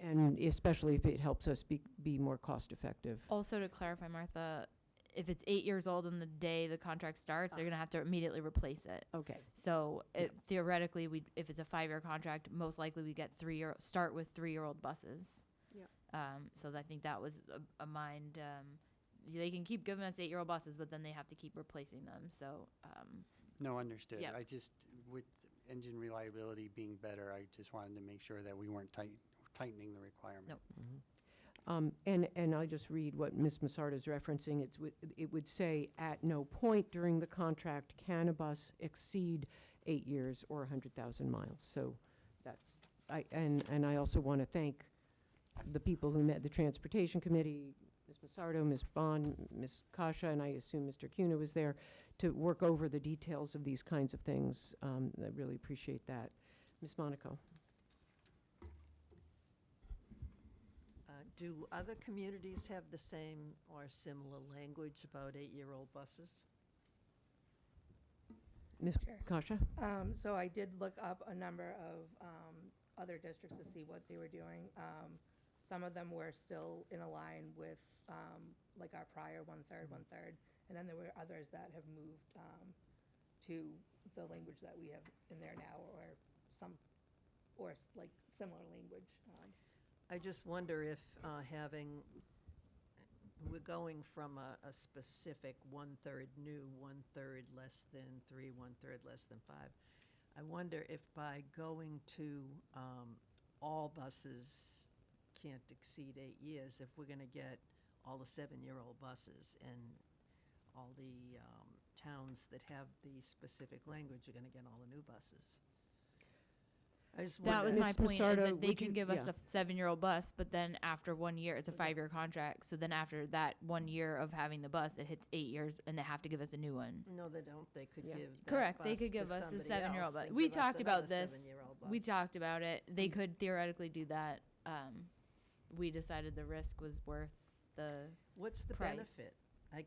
and especially if it helps us be more cost effective. Also, to clarify, Martha, if it's 8 years old on the day the contract starts, they're going to have to immediately replace it. Okay. So theoretically, if it's a 5-year contract, most likely we get start with 3-year-old buses. Yeah. So I think that was a mind. They can keep giving us 8-year-old buses, but then they have to keep replacing them. So. No, understood. Yeah. I just, with engine reliability being better, I just wanted to make sure that we weren't tightening the requirement. Nope. And I'll just read what Ms. Massardo is referencing. It would say, at no point during the contract can a bus exceed 8 years or 100,000 miles. So and I also want to thank the people who met the Transportation Committee, Ms. Massardo, Ms. Bond, Ms. Kasha, and I assume Mr. Cuna was there to work over the details of these kinds of things. I really appreciate that. Ms. Monaco. Do other communities have the same or similar language about 8-year-old buses? Ms. Kasha? So I did look up a number of other districts to see what they were doing. Some of them were still in a line with like our prior 1/3, 1/3, and then there were others that have moved to the language that we have in there now, or like similar language. I just wonder if we're going from a specific 1/3 new, 1/3 less than 3, 1/3 less than 5. I wonder if by going to all buses can't exceed 8 years, if we're going to get all the 7-year-old buses and all the towns that have the specific language are going to get all the new buses. That was my Ms. point, is Massardo, that they would can you- give us yeah. a 7-year-old bus, but then after 1 year, it's a 5-year contract. So then after that 1 year of having the bus, it hits 8 years, and they have to give us a new one. No, they don't. They could Yeah. give that Correct, they bus could to give us a somebody 7-year-old else bus. and We give us talked about another this. 7-year-old We bus. talked about it. They could theoretically do that. We decided the risk was worth the What's the price. benefit? I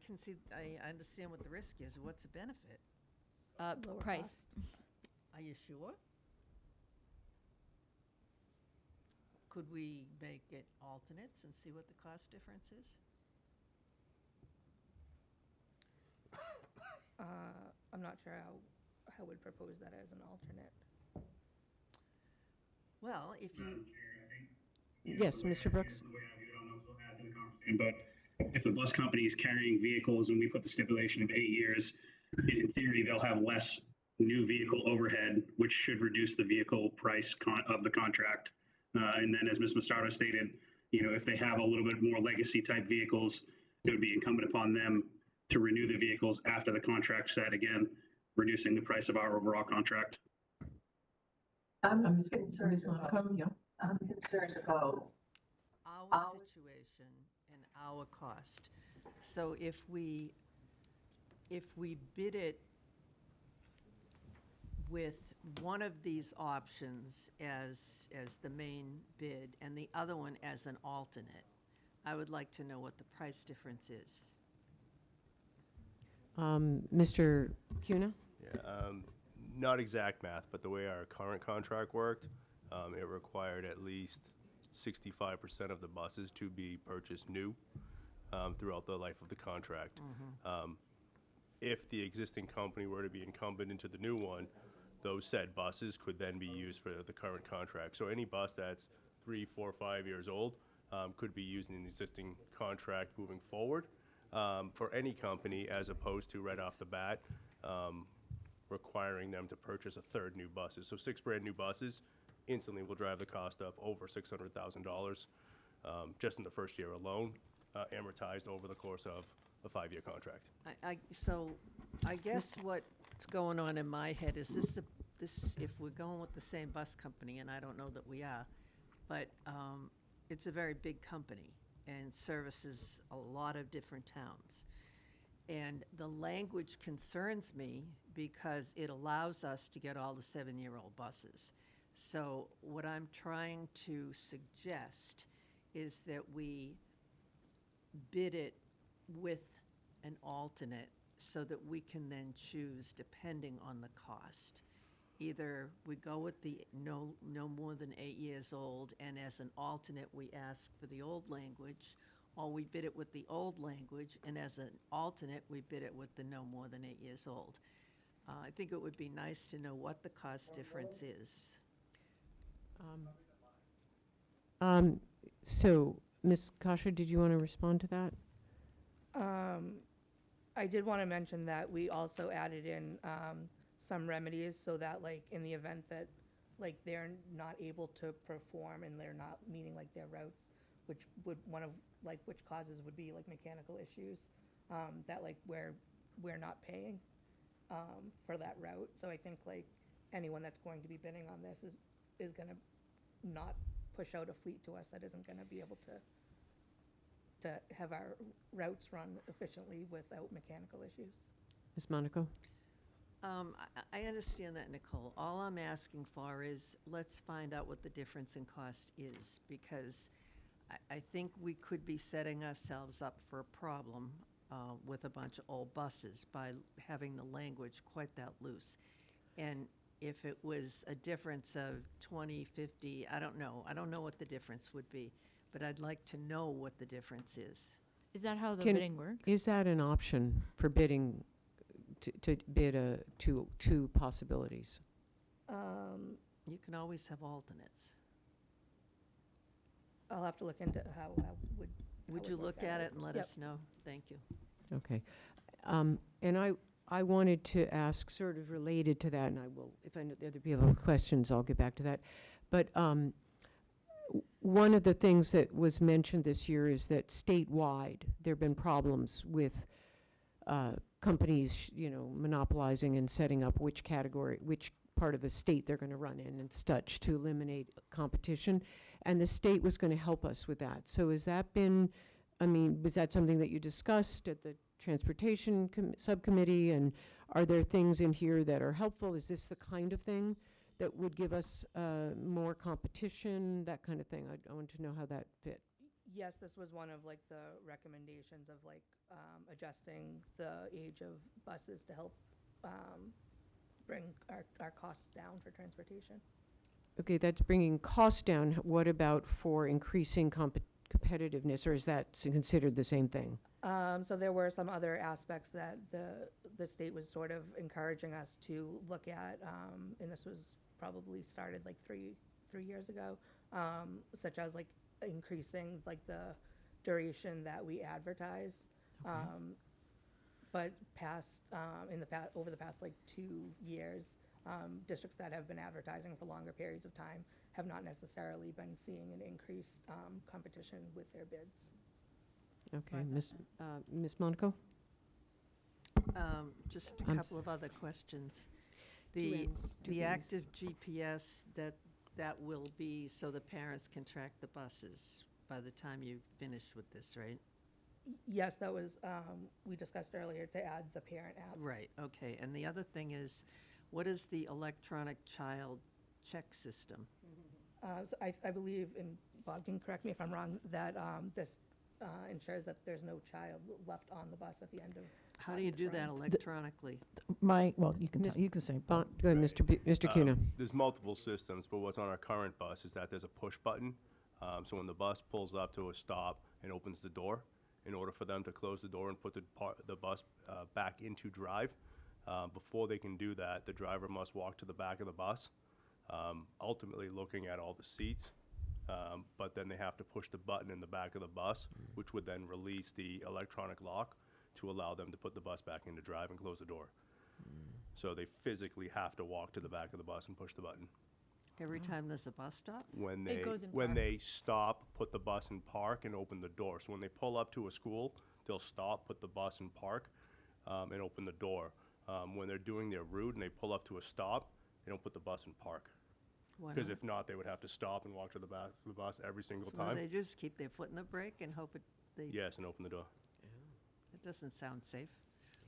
understand what the risk is. What's the benefit? Lower price. cost. Are you sure? Could we make it alternates and see what the cost difference is? I'm not sure how I would propose that as an alternate. Well, if you, Yes, Mr. Brooks? But if the bus company is carrying vehicles and we put the stipulation of 8 years, in theory, they'll have less new vehicle overhead, which should reduce the vehicle price of the contract. And then, as Ms. Massardo stated, if they have a little bit more legacy type vehicles, it would be incumbent upon them to renew the vehicles after the contract's set, again, reducing the price of our overall contract. I'm concerned about I'm concerned about our situation and our cost. So if we bid it with one of these options as the main bid and the other one as an alternate, I would like to know what the price difference is. Mr. Cuna? Yeah, not exact math, but the way our current contract worked, it required at least 65% of the buses to be purchased new throughout the life of the contract. If the existing company were to be incumbent into the new one, those said buses could then be used for the current contract. So any bus that's 3, 4, 5 years old could be used in the existing contract moving forward for any company, as opposed to right off the bat requiring them to purchase a third new buses. So 6 brand new buses instantly will drive the cost up over $600,000 just in the first year alone, amortized over the course of a 5-year contract. So I guess what's going on in my head is this, if we're going with the same bus company, and I don't know that we are, but it's a very big company and services a lot of different towns. And the language concerns me because it allows us to get all the 7-year-old buses. So what I'm trying to suggest is that we bid it with an alternate so that we can then choose depending on the cost. Either we go with the no more than 8 years old, and as an alternate, we ask for the old language, or we bid it with the old language, and as an alternate, we bid it with the no more than 8 years old. I think it would be nice to know what the cost difference is. So, Ms. Kasha, did you want to respond to that? I did want to mention that we also added in some remedies so that, like, in the event that, like, they're not able to perform and they're not meeting, like, their routes, which would, which causes would be, like, mechanical issues, that, like, we're not paying for that route. So I think, like, anyone that's going to be bidding on this is going to not push out a fleet to us that isn't going to be able to have our routes run efficiently without mechanical issues. Ms. Monaco? I understand that, Nicole. All I'm asking for is, let's find out what the difference in cost is, because I think we could be setting ourselves up for a problem with a bunch of old buses by having the language quite that loose. And if it was a difference of 20, 50, I don't know. I don't know what the difference would be, but I'd like to know what the difference is. Is that how the bidding works? Is that an option for bidding, to bid two possibilities? You can always have alternates. I'll have to look into how Would you look at it and let us know? Thank you. Okay. And I wanted to ask, sort of related to that, and I will, if I know the other people have questions, I'll get back to that. But one of the things that was mentioned this year is that statewide, there have been problems with companies, monopolizing and setting up which part of the state they're going to run in and such to eliminate competition. And the state was going to help us with that. So has that been, was that something that you discussed at the Transportation Subcommittee? And are there things in here that are helpful? Is this the kind of thing that would give us more competition, that kind of thing? I want to know how that fit. Yes, this was one of, like, the recommendations of, like, adjusting the age of buses to help bring our costs down for transportation. Okay, that's bringing costs down. What about for increasing competitiveness, or is that considered the same thing? So there were some other aspects that the state was sort of encouraging us to look at, and this was probably started like three years ago, such as, like, increasing, like, the duration that we advertise. Okay. But over the past, like, 2 years, districts that have been advertising for longer periods of time have not necessarily been seeing an increased competition with their bids. Okay, Ms. Monaco? Just a couple of other questions. The active GPS that that will be so the parents can track the buses by the time you finish with this, right? Yes, that was, we discussed earlier to add the parent app. Right, okay. And the other thing is, what is the electronic child check system? So I believe, and Bob can correct me if I'm wrong, that this ensures that there's no child left on the bus at the end of. How do you do that electronically? Well, you can, you can say. Go ahead, Mr. Cuna. There's multiple systems, but what's on our current bus is that there's a push button. So when the bus pulls up to a stop and opens the door, in order for them to close the door and put the bus back into drive, before they can do that, the driver must walk to the back of the bus, ultimately looking at all the seats. But then they have to push the button in the back of the bus, which would then release the electronic lock to allow them to put the bus back into drive and close the door. So they physically have to walk to the back of the bus and push the button. Every time there's a bus stop? When It goes in when park. they stop, put the bus in park and open the door. So when they pull up to a school, they'll stop, put the bus in park, and open the door. When they're doing their route and they pull up to a stop, they don't put the bus in park. Why Because not? if not, they would have to stop and walk to the back of the bus every single So what do time. they just keep their foot in the brake and hope they? Yes, and open the door. It doesn't sound safe.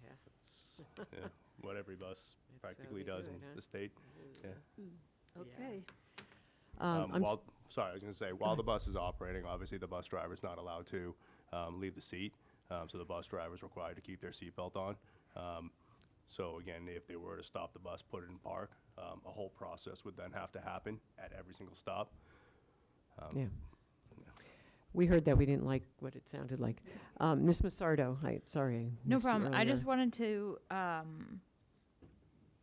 Yeah, what every bus practically does in the state. Yeah. Okay. Sorry, I was going to say, while the bus is operating, obviously the bus driver's not allowed to leave the seat. So the bus driver's required to keep their seatbelt on. So again, if they were to stop the bus, put it in park, a whole process would then have to happen at every single stop. Yeah. We heard that. We didn't like what it sounded like. Ms. Massardo, sorry. I No missed you problem. I earlier. just wanted to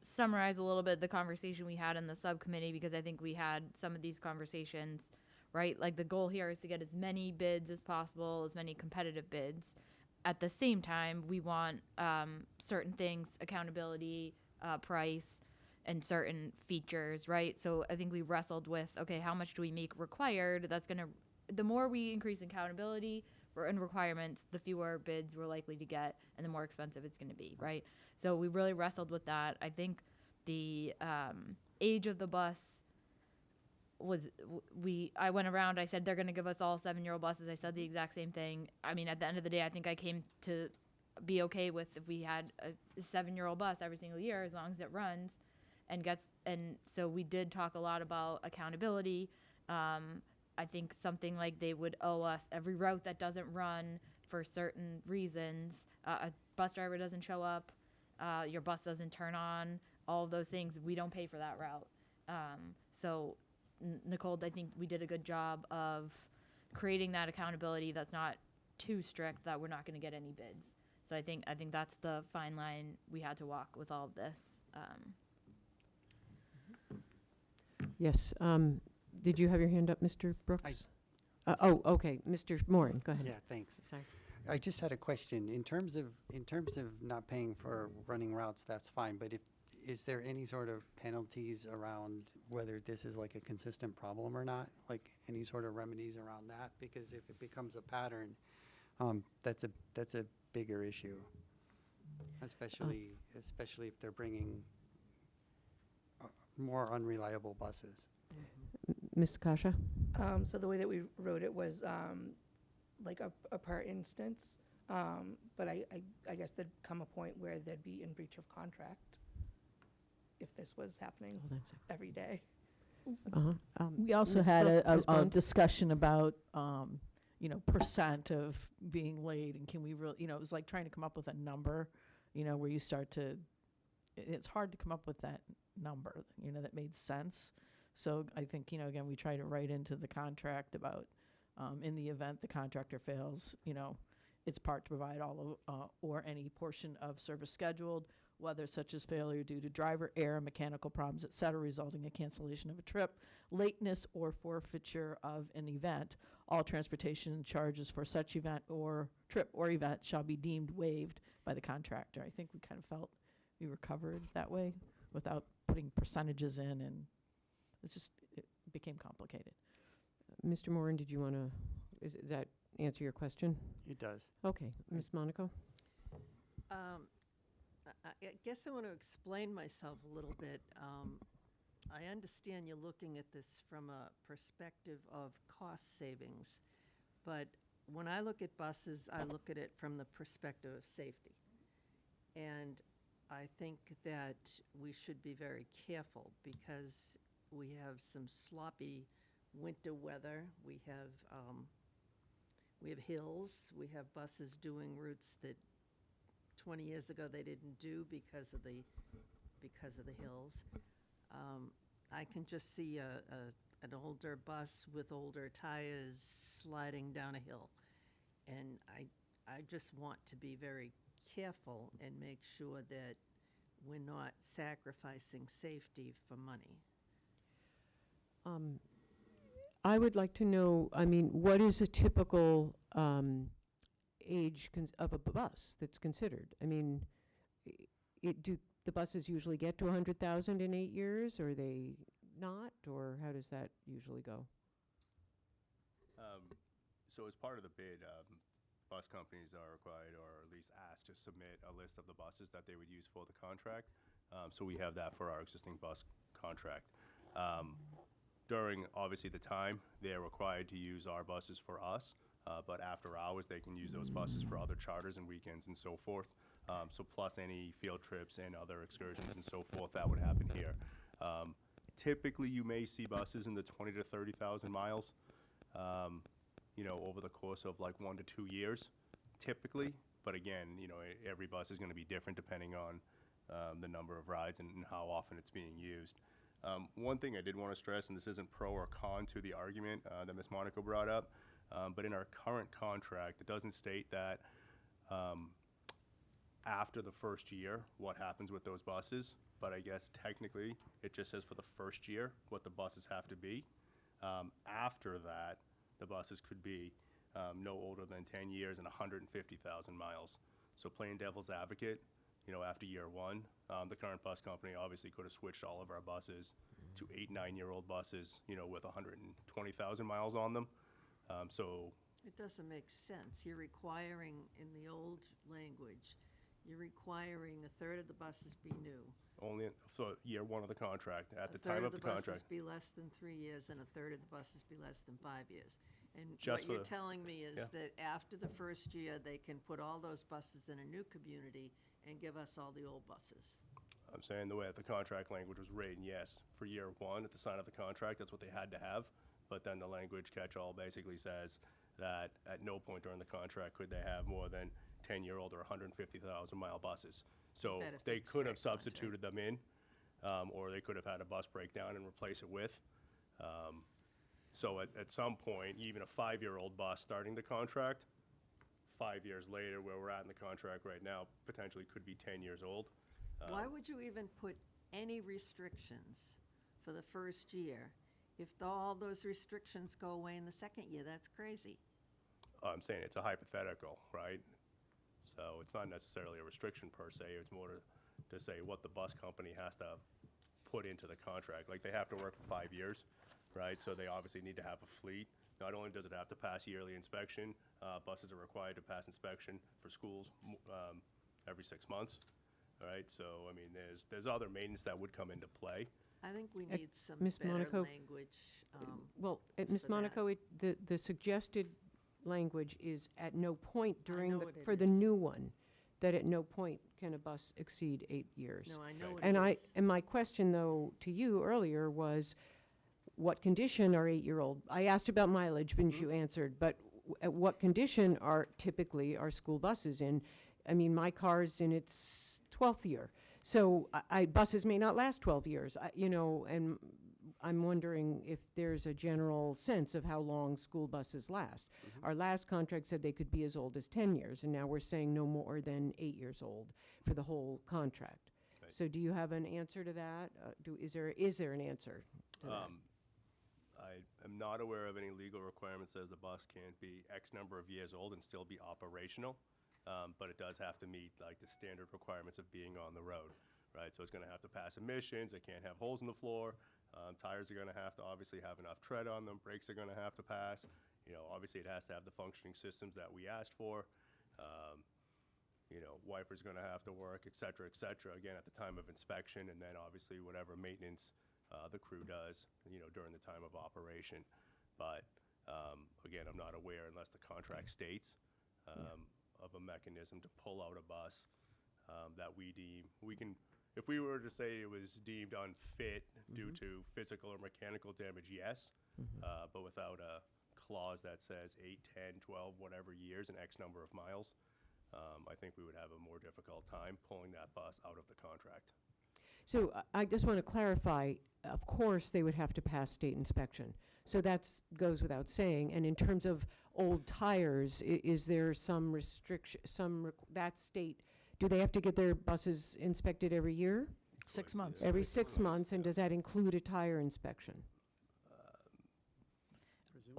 summarize a little bit the conversation we had in the subcommittee, because I think we had some of these conversations, right? Like the goal here is to get as many bids as possible, as many competitive bids. At the same time, we want certain things, accountability, price, and certain features, right? So I think we wrestled with, okay, how much do we make required? That's going to, the more we increase accountability and requirements, the fewer bids we're likely to get and the more expensive it's going to be, right? So we really wrestled with that. I think the age of the bus was, I went around, I said they're going to give us all 7-year-old buses. I said the exact same thing. I mean, at the end of the day, I think I came to be okay with if we had a 7-year-old bus every single year, as long as it runs and gets, and so we did talk a lot about accountability. I think something like they would owe us every route that doesn't run for certain reasons. A bus driver doesn't show up, your bus doesn't turn on, all of those things, we don't pay for that route. So Nicole, I think we did a good job of creating that accountability that's not too strict that we're not going to get any bids. So I think that's the fine line we had to walk with all of this. Yes. Did you have your hand up, Mr. Brooks? Okay. Mr. Moran, go ahead. Yeah, thanks. Sorry. I just had a question. In terms of not paying for running routes, that's fine, but is there any sort of penalties around whether this is like a consistent problem or not? Like any sort of remedies around that? Because if it becomes a pattern, that's a bigger issue, especially if they're bringing more unreliable buses. Ms. Kasha? So the way that we wrote it was like a per instance, but I guess there'd come a point where they'd be in breach of contract if this was happening Hold on a second. every day. We also Ms. had Brooke, a respond. discussion about, percent of being late, and can we really, it was like trying to come up with a number, where you start to, it's hard to come up with that number, that made sense. So I think, again, we try to write into the contract about, in the event the contractor fails, its part to provide all of, or any portion of service scheduled, whether such as failure due to driver error, mechanical problems, et cetera, resulting in cancellation of a trip, lateness or forfeiture of an event. All transportation charges for such event or trip or event shall be deemed waived by the contractor. I think we kind of felt we were covered that way without putting percentages in, and it became complicated. Mr. Moran, did you want to, does that answer your question? It does. Okay. Ms. Monaco? I guess I want to explain myself a little bit. I understand you're looking at this from a perspective of cost savings, but when I look at buses, I look at it from the perspective of safety. And I think that we should be very careful because we have some sloppy winter weather. We have hills. We have buses doing routes that 20 years ago they didn't do because of the hills. I can just see an older bus with older tires sliding down a hill. And I just want to be very careful and make sure that we're not sacrificing safety for money. I would like to know, I mean, what is a typical age of a bus that's considered? I mean, do the buses usually get to 100,000 in 8 years, or are they not, or how does that usually go? So as part of the bid, bus companies are required, or at least asked, to submit a list of the buses that they would use for the contract. So we have that for our existing bus contract. During, obviously, the time, they're required to use our buses for us, but after hours, they can use those buses for other charters and weekends and so forth. So plus any field trips and other excursions and so forth that would happen here. Typically, you may see buses in the 20 to 30,000 miles, over the course of like 1 to 2 years, typically. But again, every bus is going to be different depending on the number of rides and how often it's being used. One thing I did want to stress, and this isn't pro or con to the argument that Ms. Monaco brought up, but in our current contract, it doesn't state that after the first year, what happens with those buses. But I guess technically, it just says for the first year what the buses have to be. After that, the buses could be no older than 10 years and 150,000 miles. So playing devil's advocate, after year one, the current bus company obviously could have switched all of our buses to 8, 9-year-old buses, with 120,000 miles on them. So It doesn't make sense. You're requiring, in the old language, you're requiring a third of the buses be new. only for year one of the contract, at the time of the A third of the buses contract. be less than 3 years, and a third of the buses be less than 5 years. And Just what for you're the- telling me yeah. is that after the first year, they can put all those buses in a new community and give us all the old buses. I'm saying the way that the contract language was written, yes, for year one, at the sign of the contract, that's what they had to have. But then the language catch-all basically says that at no point during the contract could they have more than 10-year-old or 150,000-mile buses. So Better they fix could that have substituted them in, or they could have had a bus breakdown and replace it with. So at some point, even a 5-year-old bus starting the contract, 5 years later, where we're at in the contract right now, potentially could be 10 years old. Why would you even put any restrictions for the first year if all those restrictions go away in the second year? That's crazy. I'm saying it's a hypothetical, right? So it's not necessarily a restriction per se, it's more to say what the bus company has to put into the contract. Like, they have to work for 5 years, right? So they obviously need to have a fleet. Not only does it have to pass yearly inspection, buses are required to pass inspection for schools every 6 months, right? So, I mean, there's other maintenance that would come into play. I think we need some Ms. better Monaco, language. Well, Ms. for Monaco, the suggested language is at no point during know the, what it for the is. new one, that at no point can a bus exceed 8 years. No, I know what And it is. and my question, though, to you earlier was, what condition are 8-year-old? I asked about mileage, and you answered, but at what condition are typically our school buses in? I mean, my car's in its 12th year, so buses may not last 12 years, and I'm wondering if there's a general sense of how long school buses last. Our last contract said they could be as old as 10 years, and now we're saying no more than 8 years old for the whole contract. Right. So do you have an answer to that? Is there an answer to that? I am not aware of any legal requirement that says the bus can't be X number of years old and still be operational, but it does have to meet like the standard requirements of being on the road, right? So it's going to have to pass emissions, it can't have holes in the floor, tires are going to have to obviously have enough tread on them, brakes are going to have to pass, obviously it has to have the functioning systems that we asked for, wipers going to have to work, et cetera, again, at the time of inspection, and then obviously whatever maintenance the crew does, during the time of operation. But again, I'm not aware, unless the contract states, of a mechanism to pull out a bus that we can, if we were to say it was deemed unfit due to physical or mechanical damage, yes, but without a clause that says 8, 10, 12, whatever years and X number of miles, I think we would have a more difficult time pulling that bus out of the contract. So I just want to clarify, of course, they would have to pass state inspection. So that goes without saying. And in terms of old tires, is there some restriction, that state, do they have to get their buses inspected every year? 6 months. Every 6 months, and does that include a tire inspection?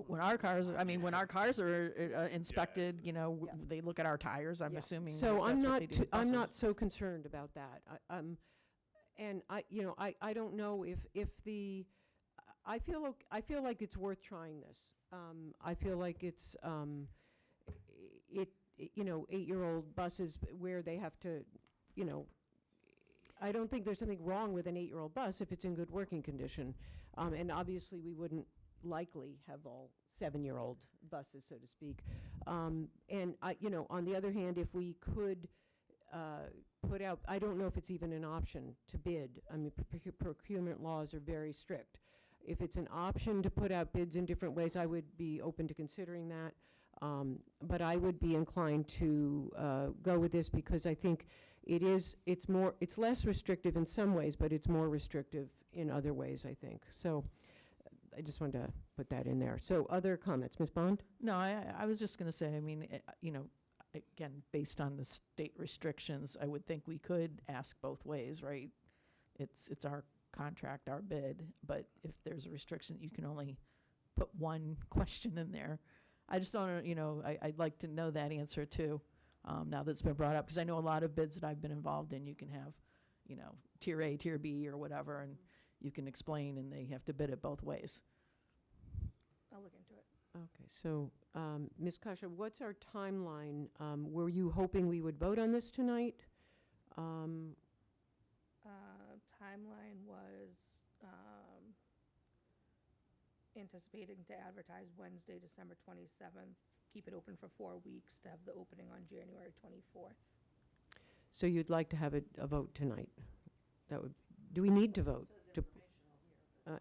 When our cars are inspected, they look at our tires. I'm assuming So that's what they do with I'm not buses. so concerned about that. And I don't know if the, I feel like it's worth trying this. I feel like it's, 8-year-old buses where they have to, I don't think there's something wrong with an 8-year-old bus if it's in good working condition. And obviously, we wouldn't likely have all 7-year-old buses, so to speak. And on the other hand, if we could put out, I don't know if it's even an option to bid. I mean, procurement laws are very strict. If it's an option to put out bids in different ways, I would be open to considering that. But I would be inclined to go with this because I think it's less restrictive in some ways, but it's more restrictive in other ways, I think. So I just wanted to put that in there. So other comments, Ms. Bond? No, I was just going to say, I mean, again, based on the state restrictions, I would think we could ask both ways, right? It's our contract, our bid, but if there's a restriction, you can only put one question in there. I just don't, I'd like to know that answer too, now that it's been brought up, because I know a lot of bids that I've been involved in, you can have, tier A, tier B, or whatever, and you can explain, and they have to bid it both ways. I'll look into it. Okay, so Ms. Kasha, what's our timeline? Were you hoping we would vote on this tonight? Timeline was anticipating to advertise Wednesday, December 27th, keep it open for 4 weeks to have the opening on January 24th. So you'd like to have a vote tonight? Do we need to vote?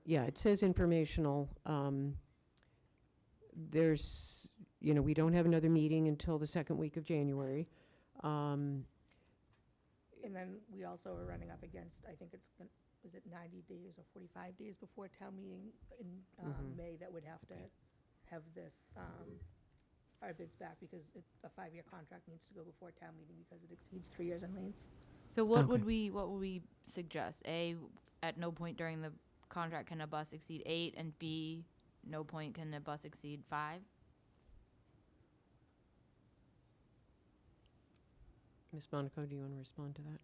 Yeah, it says informational. There's, we don't have another meeting until the second week of January. And then we also are running up against, I think is it 90 days or 45 days before town meeting in May that would have to have this, our bids back because a 5-year contract needs to go before town meeting because it exceeds 3 years in length. So what would we suggest? A, at no point during the contract can a bus exceed 8, and B, no point can a bus exceed 5? Ms. Monaco, do you want to respond to that?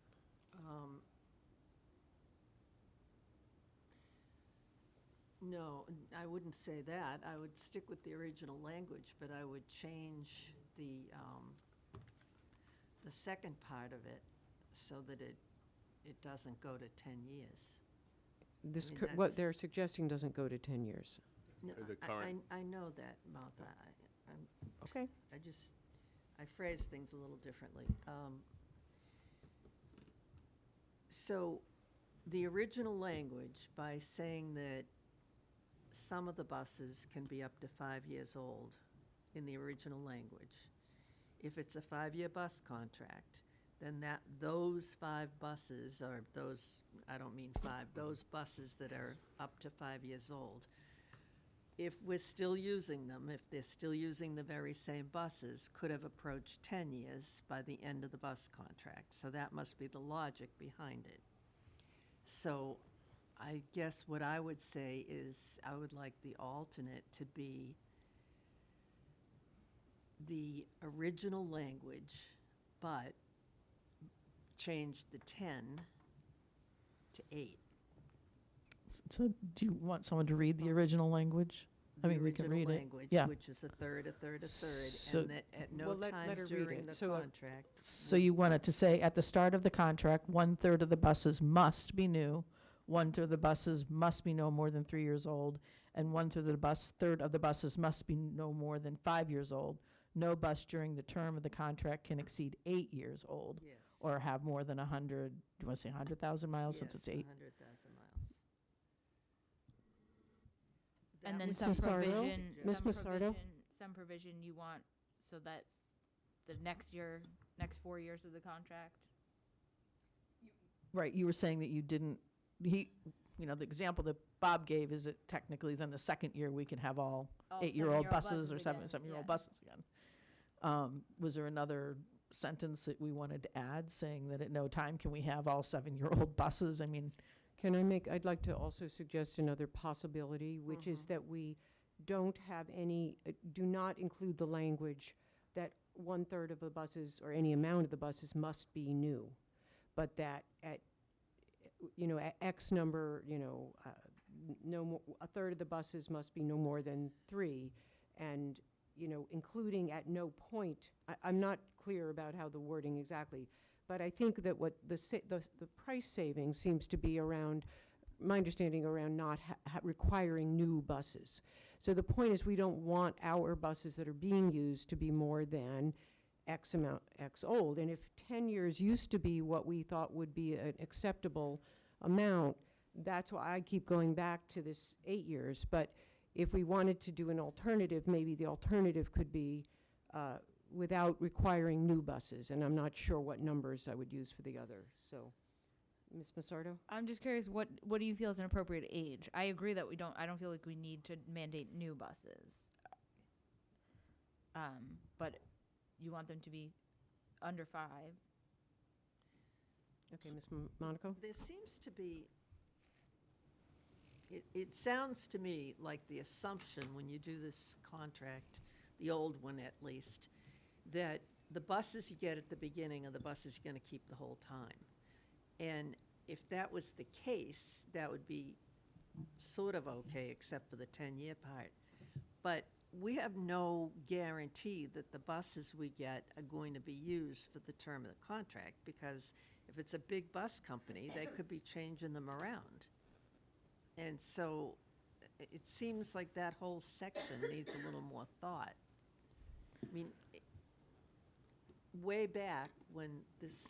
No, I wouldn't say that. I would stick with the original language, but I would change the second part of it so that it doesn't go to 10 years. This, I mean, what that's- they're suggesting doesn't go to 10 years. No, The current- I know that, Martha. Okay. I phrase things a little differently. So the original language, by saying that some of the buses can be up to 5 years old in the original language, if it's a 5-year bus contract, then those 5 buses, or those, I don't mean 5, those buses that are up to 5 years old, if we're still using them, if they're still using the very same buses, could have approached 10 years by the end of the bus contract. So that must be the logic behind it. So I guess what I would say is I would like the alternate to be the original language, but change the 10 to 8. So do you want someone to read the original language? I mean, we can The original read it. language, Yeah. which is a third, a third, a third, So- and that at no Well, let time her read during it. the So, contract. So you want it to say, at the start of the contract, 1/3 of the buses must be new, 1/3 of the buses must be no more than 3 years old, and 1/3 of the buses must be no more than 5 years old. No bus during the term of the contract can exceed 8 years old Yes. or have more than 100, do you want to say 100,000 miles since it's 8? 100,000 miles. And That then was some Ms. Massardo? provision, Ms. some Massardo? provision, some provision you want so that the next 4 years of the contract. Right, you were saying that you didn't, the example that Bob gave is that technically then the second year we can have all All 8-year-old 7-year-old buses or buses again, 7-year-old yeah. buses again. Was there another sentence that we wanted to add saying that at no time can we have all 7-year-old buses? I mean, I'd like to also suggest another possibility, which is that we don't have do not include the language that 1/3 of the buses or any amount of the buses must be new, but that at X number, no more, 1/3 of the buses must be no more than 3, and, including at no point, I'm not clear about how the wording exactly, but I think that what the price saving seems to be around, my understanding, around not requiring new buses. So the point is, we don't want our buses that are being used to be more than X old. And if 10 years used to be what we thought would be an acceptable amount, that's why I keep going back to this 8 years. But if we wanted to do an alternative, maybe the alternative could be without requiring new buses. And I'm not sure what numbers I would use for the other. So, Ms. Massardo? I'm just curious, what do you feel is an appropriate age? I agree that I don't feel like we need to mandate new buses. But you want them to be under 5. Okay, Ms. Monaco? There seems to be, it sounds to me like the assumption when you do this contract, the old one at least, that the buses you get at the beginning are the buses you're going to keep the whole time. And if that was the case, that would be sort of okay, except for the 10-year part. But we have no guarantee that the buses we get are going to be used for the term of the contract, because if it's a big bus company, they could be changing them around. And so it seems like that whole section needs a little more thought. I mean, way back when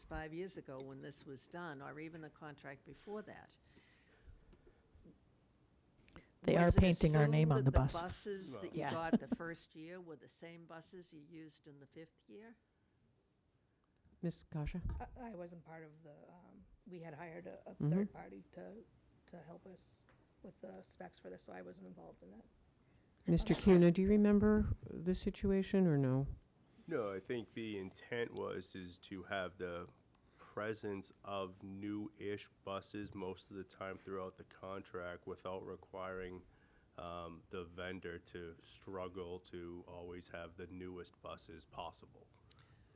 5 years ago, when this was done, or even the contract before that, They are was it painting our name assumed on the that bus. The buses that you Yeah. got the first year were the same buses you used in the 5th year? Ms. Kasha? I wasn't part of the, we had hired a Mhm. third party to help us with the specs for this, so I wasn't involved in that. Mr. Cuna, do you remember the situation or no? No, I think the intent is to have the presence of new-ish buses most of the time throughout the contract without requiring the vendor to struggle to always have the newest buses possible,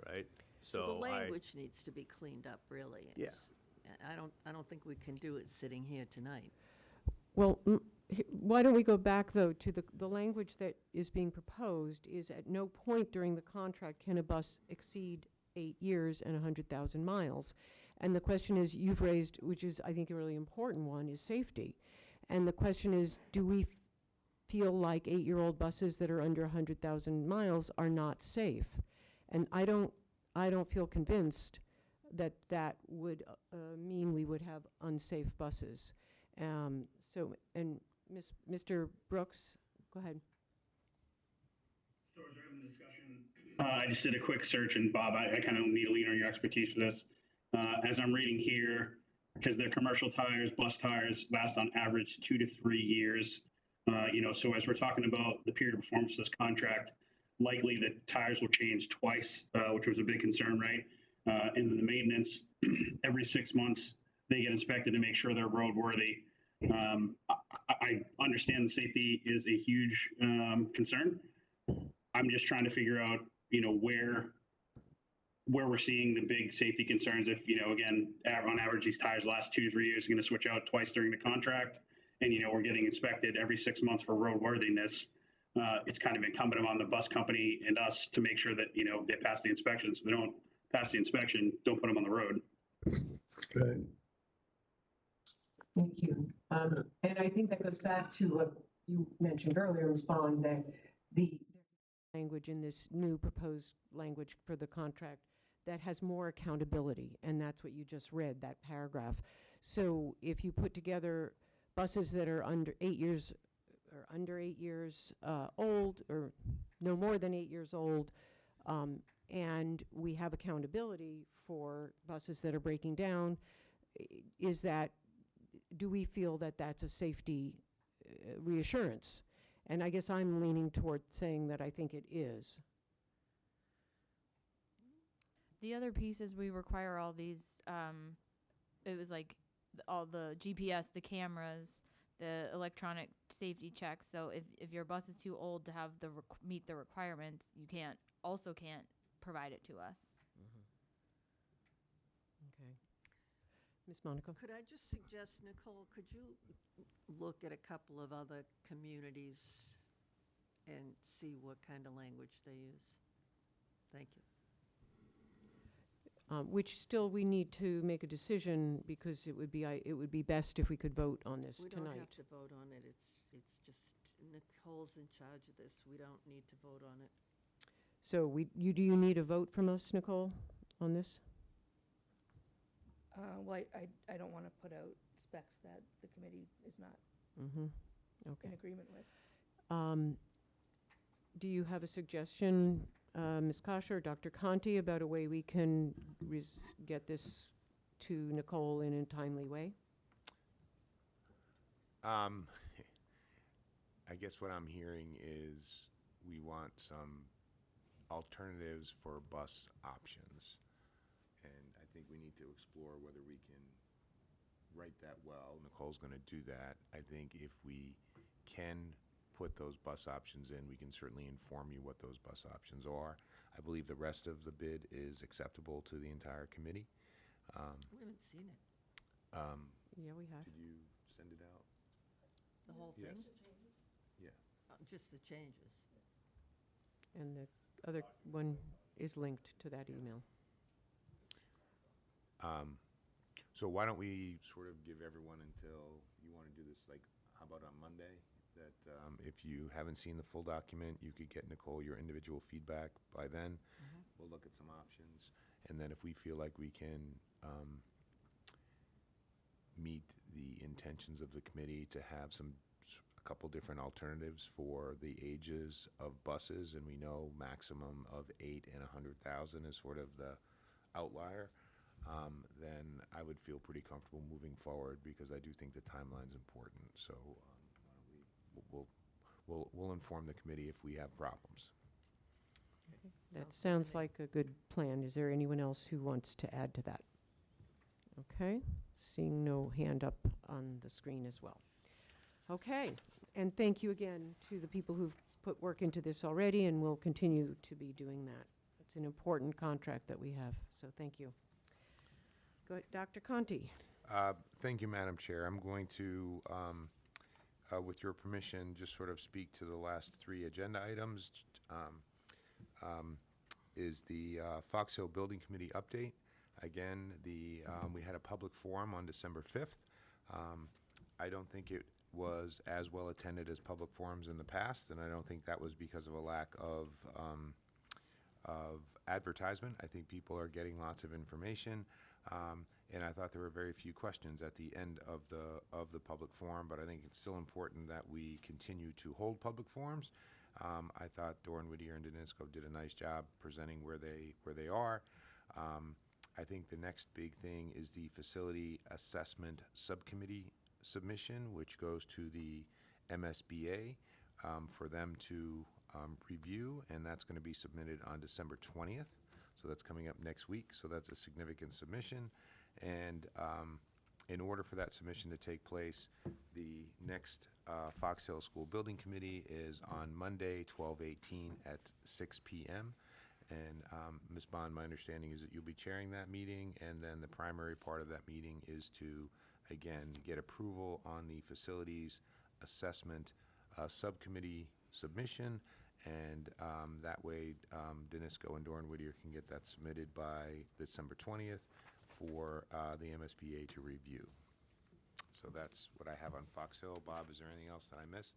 right? So the I- language needs to be cleaned up, really. Yeah. I don't think we can do it sitting here tonight. Well, why don't we go back, though, to the language that is being proposed is at no point during the contract can a bus exceed 8 years and 100,000 miles. And the question is, you've raised, which is, I think, a really important one, is safety. And the question is, do we feel like 8-year-old buses that are under 100,000 miles are not safe? And I don't feel convinced that that would mean we would have unsafe buses. And Mr. Brooks, go ahead. So as we're having a discussion, I just did a quick search, and Bob, I kind of need to lean on your expertise for this. As I'm reading here, because they're commercial tires, bus tires last on average 2 to 3 years. So as we're talking about the period of performance of this contract, likely the tires will change twice, which was a big concern, right? And then the maintenance, every 6 months, they get inspected to make sure they're roadworthy. I understand the safety is a huge concern. I'm just trying to figure out, where we're seeing the big safety concerns. If, again, on average, these tires last 2 to 3 years, are going to switch out twice during the contract. And, we're getting inspected every 6 months for roadworthiness. It's kind of incumbent on the bus company and us to make sure that, they pass the inspections. If they don't pass the inspection, don't put them on the road. Thank you. And I think that goes back to what you mentioned earlier, Ms. Bond, that the language in this new proposed language for the contract that has more accountability, and that's what you just read, that paragraph. So if you put together buses that are under 8 years old, or no more than 8 years old, and we have accountability for buses that are breaking down, do we feel that that's a safety reassurance? And I guess I'm leaning toward saying that I think it is. The other piece is we require all these, it was like all the GPS, the cameras, the electronic safety checks. So if your bus is too old to have meet the requirements, you can't provide it to us. Okay. Ms. Monaco? Could I just suggest, Nicole, could you look at a couple of other communities and see what kind of language they use? Thank you. Which still we need to make a decision, because it would be best if we could vote on this We tonight. don't have to vote on it. It's just Nicole's in charge of this. We don't need to vote on it. So do you need a vote from us, Nicole, on this? Well, I don't want to put out specs that the committee is not Okay. in agreement with. Do you have a suggestion, Ms. Kasha or Dr. Conti, about a way we can get this to Nicole in a timely way? I guess what I'm hearing is we want some alternatives for bus options. And I think we need to explore whether we can write that well. Nicole's going to do that. I think if we can put those bus options in, we can certainly inform you what those bus options are. I believe the rest of the bid is acceptable to the entire committee. We haven't seen it. Yeah, we have. Did you send it out? The whole thing? Yes. Yeah. Just the changes. And the other one is linked to that email. So why don't we sort of give everyone until, you want to do this, like, how about on Monday? That if you haven't seen the full document, you could get Nicole your individual feedback by then. We'll look at some options. And then if we feel like we can meet the intentions of the committee to have a couple different alternatives for the ages of buses, and we know maximum of 8 and 100,000 is sort of the outlier, then I would feel pretty comfortable moving forward, because I do think the timeline's important. So we'll inform the committee if we have problems. That sounds like a good plan. Is there anyone else who wants to add to that? Okay, seeing no hand up on the screen as well. Okay, and thank you again to the people who've put work into this already and will continue to be doing that. It's an important contract that we have, so thank you. Go ahead, Dr. Conti. Thank you, Madam Chair. I'm going to, with your permission, just sort of speak to the last 3 agenda items. Is the Fox Hill Building Committee update. Again, we had a public forum on December 5th. I don't think it was as well attended as public forums in the past, and I don't think that was because of a lack of advertisement. I think people are getting lots of information, and I thought there were very few questions at the end of the public forum, but I think it's still important that we continue to hold public forums. I thought Doran Whittier and Danisco did a nice job presenting where they are. I think the next big thing is the Facility Assessment Subcommittee submission, which goes to the MSBA for them to review, and that's going to be submitted on December 20th. So that's coming up next week. So that's a significant submission. And in order for that submission to take place, the next Fox Hill School Building Committee is on Monday, 12/18 at 6 p.m. And Ms. Bond, my understanding is that you'll be chairing that meeting, and then the primary part of that meeting is to, again, get approval on the Facilities Assessment Subcommittee submission, and that way Danisco and Doran Whittier can get that submitted by December 20th for the MSBA to review. So that's what I have on Fox Hill. Bob, is there anything else that I missed?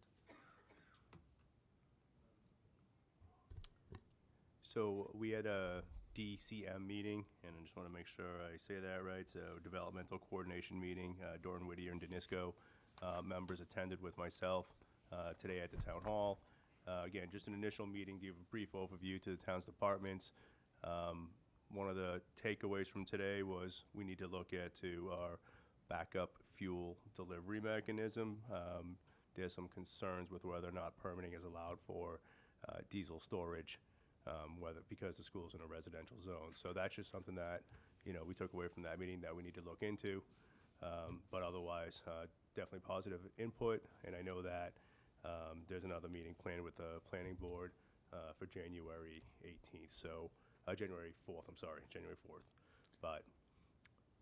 So we had a DCM meeting, and I just want to make sure I say that right. So developmental coordination meeting, Doran Whittier and Danisco members attended with myself today at the town hall. Again, just an initial meeting, give a brief overview to the town's departments. One of the takeaways from today was we need to look at our backup fuel delivery mechanism. There's some concerns with whether or not permitting is allowed for diesel storage, because the school's in a residential zone. So that's just something that, we took away from that meeting that we need to look into. But otherwise, definitely positive input. And I know that there's another meeting planned with the planning board for January 18th. So January 4th, January 4th. But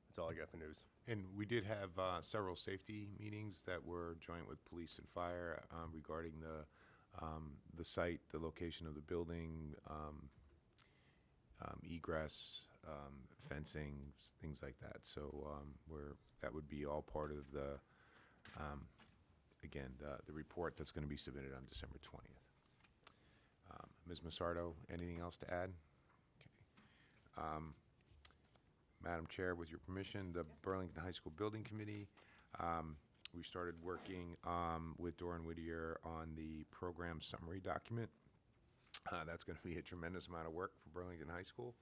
that's all I got for news. And we did have several safety meetings that were joint with police and fire regarding the site, the location of the building, egress, fencing, things like that. So that would be all part of the report that's going to be submitted on December 20th. Ms. Massardo, anything else to add? Okay. Madam Chair, with your permission, the Burlington High School Building Committee, we started working with Doran Whittier on the program summary document. That's going to be a tremendous amount of work for Burlington High School.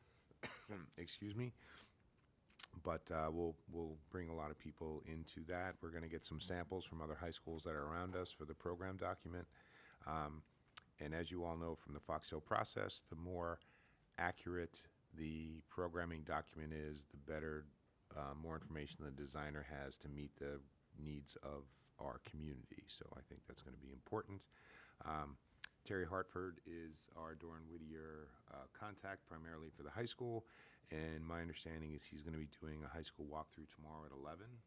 Excuse me. But we'll bring a lot of people into that. We're going to get some samples from other high schools that are around us for the program document. And as you all know from the Fox Hill process, the more accurate the programming document is, the better, more information the designer has to meet the needs of our community. So I think that's going to be important. Terry Hartford is our Doran Whittier contact primarily for the high school. And my understanding is he's going to be doing a high school walkthrough tomorrow at 11.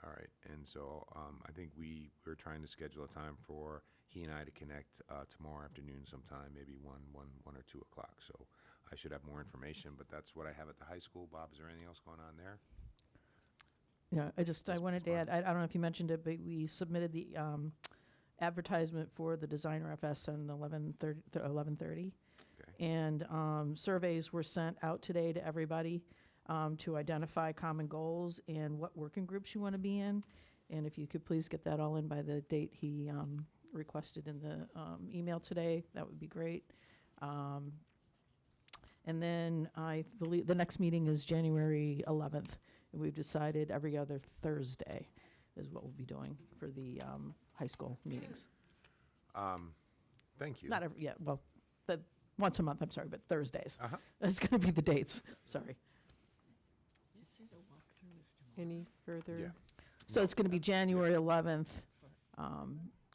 All right. And so I think we're trying to schedule a time for he and I to connect tomorrow afternoon sometime, maybe 1 or 2 o'clock. So I should have more information, but that's what I have at the high school. Bob, is there anything else going on there? Yeah, I wanted to add, I don't know if you mentioned it, but we submitted the advertisement for the Designer FS on 11:30. Okay. And surveys were sent out today to everybody to identify common goals and what working groups you want to be in. And if you could please get that all in by the date he requested in the email today, that would be great. And then I believe the next meeting is January 11th. And we've decided every other Thursday is what we'll be doing for the high school meetings. Thank you. Not every, yeah, well, once a month, I'm sorry, but Thursdays. That's going to be the dates, sorry. Any further? Yeah. So it's going to be January 11th.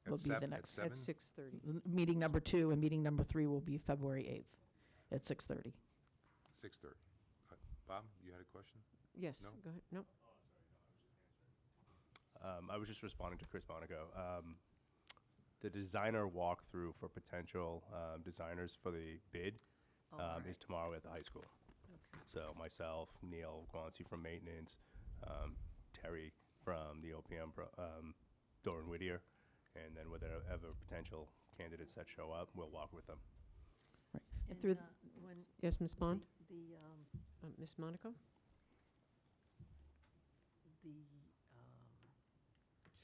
Will be the at next. 7? At 6:30. Meeting number 2 and meeting number 3 will be February 8th at 6:30. 6:30. Bob, you had a question? Yes, No? go ahead. No. I was just responding to Chris Monaco. The designer walkthrough for potential designers for the bid is tomorrow at the high school. Okay. So myself, Neil Guanci from maintenance, Terry from the OPM, Doran Whittier, and then whatever potential candidates that show up, we'll walk with them. And through when Yes, Ms. Bond? the Ms. Monaco?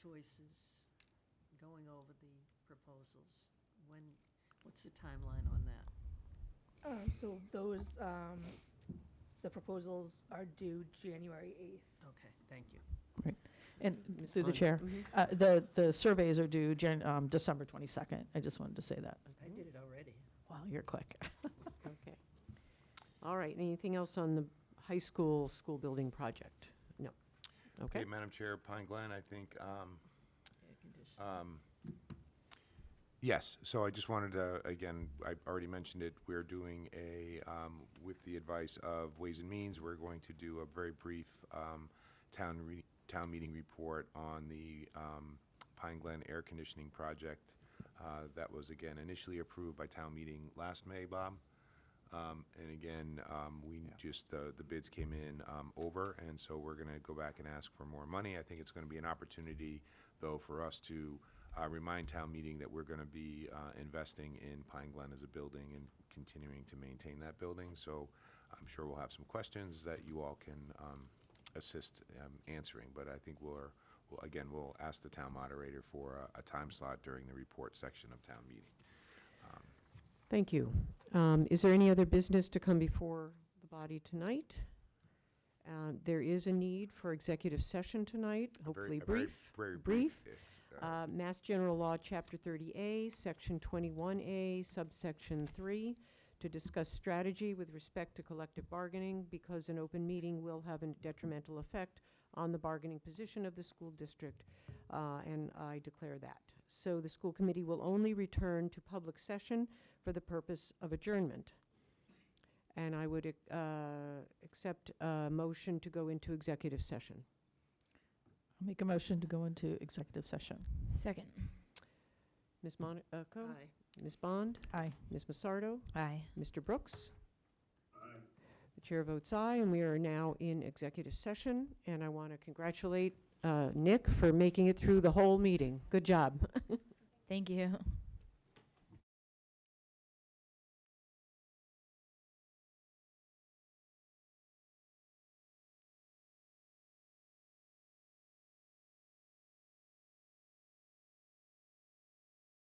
choices, going over the proposals, what's the timeline on that? So those, the proposals are due January 8th. Okay, thank you. Right. And Ms. through the Bond? chair, Mhm. the surveys are due December 22nd. I just wanted to say that. I did it already. Wow, you're quick. Okay. All right, anything else on the high school building project? No. Okay. Okay, Madam Chair, Pine Glen, I think, Air conditioning. yes, so I just wanted to, again, I already mentioned it, we're doing with the advice of Ways and Means, we're going to do a very brief town meeting report on the Pine Glen air conditioning project that was, again, initially approved by town meeting last May, Bob. And again, we just, the bids came in over, and so we're going to go back and ask for more money. I think it's going to be an opportunity, though, for us to remind town meeting that we're going to be investing in Pine Glen as a building and continuing to maintain that building. So I'm sure we'll have some questions that you all can assist answering. But I think we'll ask the town moderator for a time slot during the report section of town meeting. Thank you. Is there any other business to come before the body tonight? There is a need for executive session tonight, hopefully Very brief. yes, Mass General Law, Chapter 30A, Section 21A, subsection 3, to discuss strategy with respect to collective bargaining, because an open meeting will have a detrimental effect on the bargaining position of the school district, and I declare that. So the school committee will only return to public session for the purpose of adjournment. And I would accept a motion to go into executive session. I'll make a motion to go into executive session. Second. Ms. Monaco? Aye. Ms. Bond? Aye. Ms. Massardo? Aye. Mr. Brooks? The chair votes aye, and we are now in executive session. And I want to congratulate Nick for making it through the whole meeting. Good job. Thank you.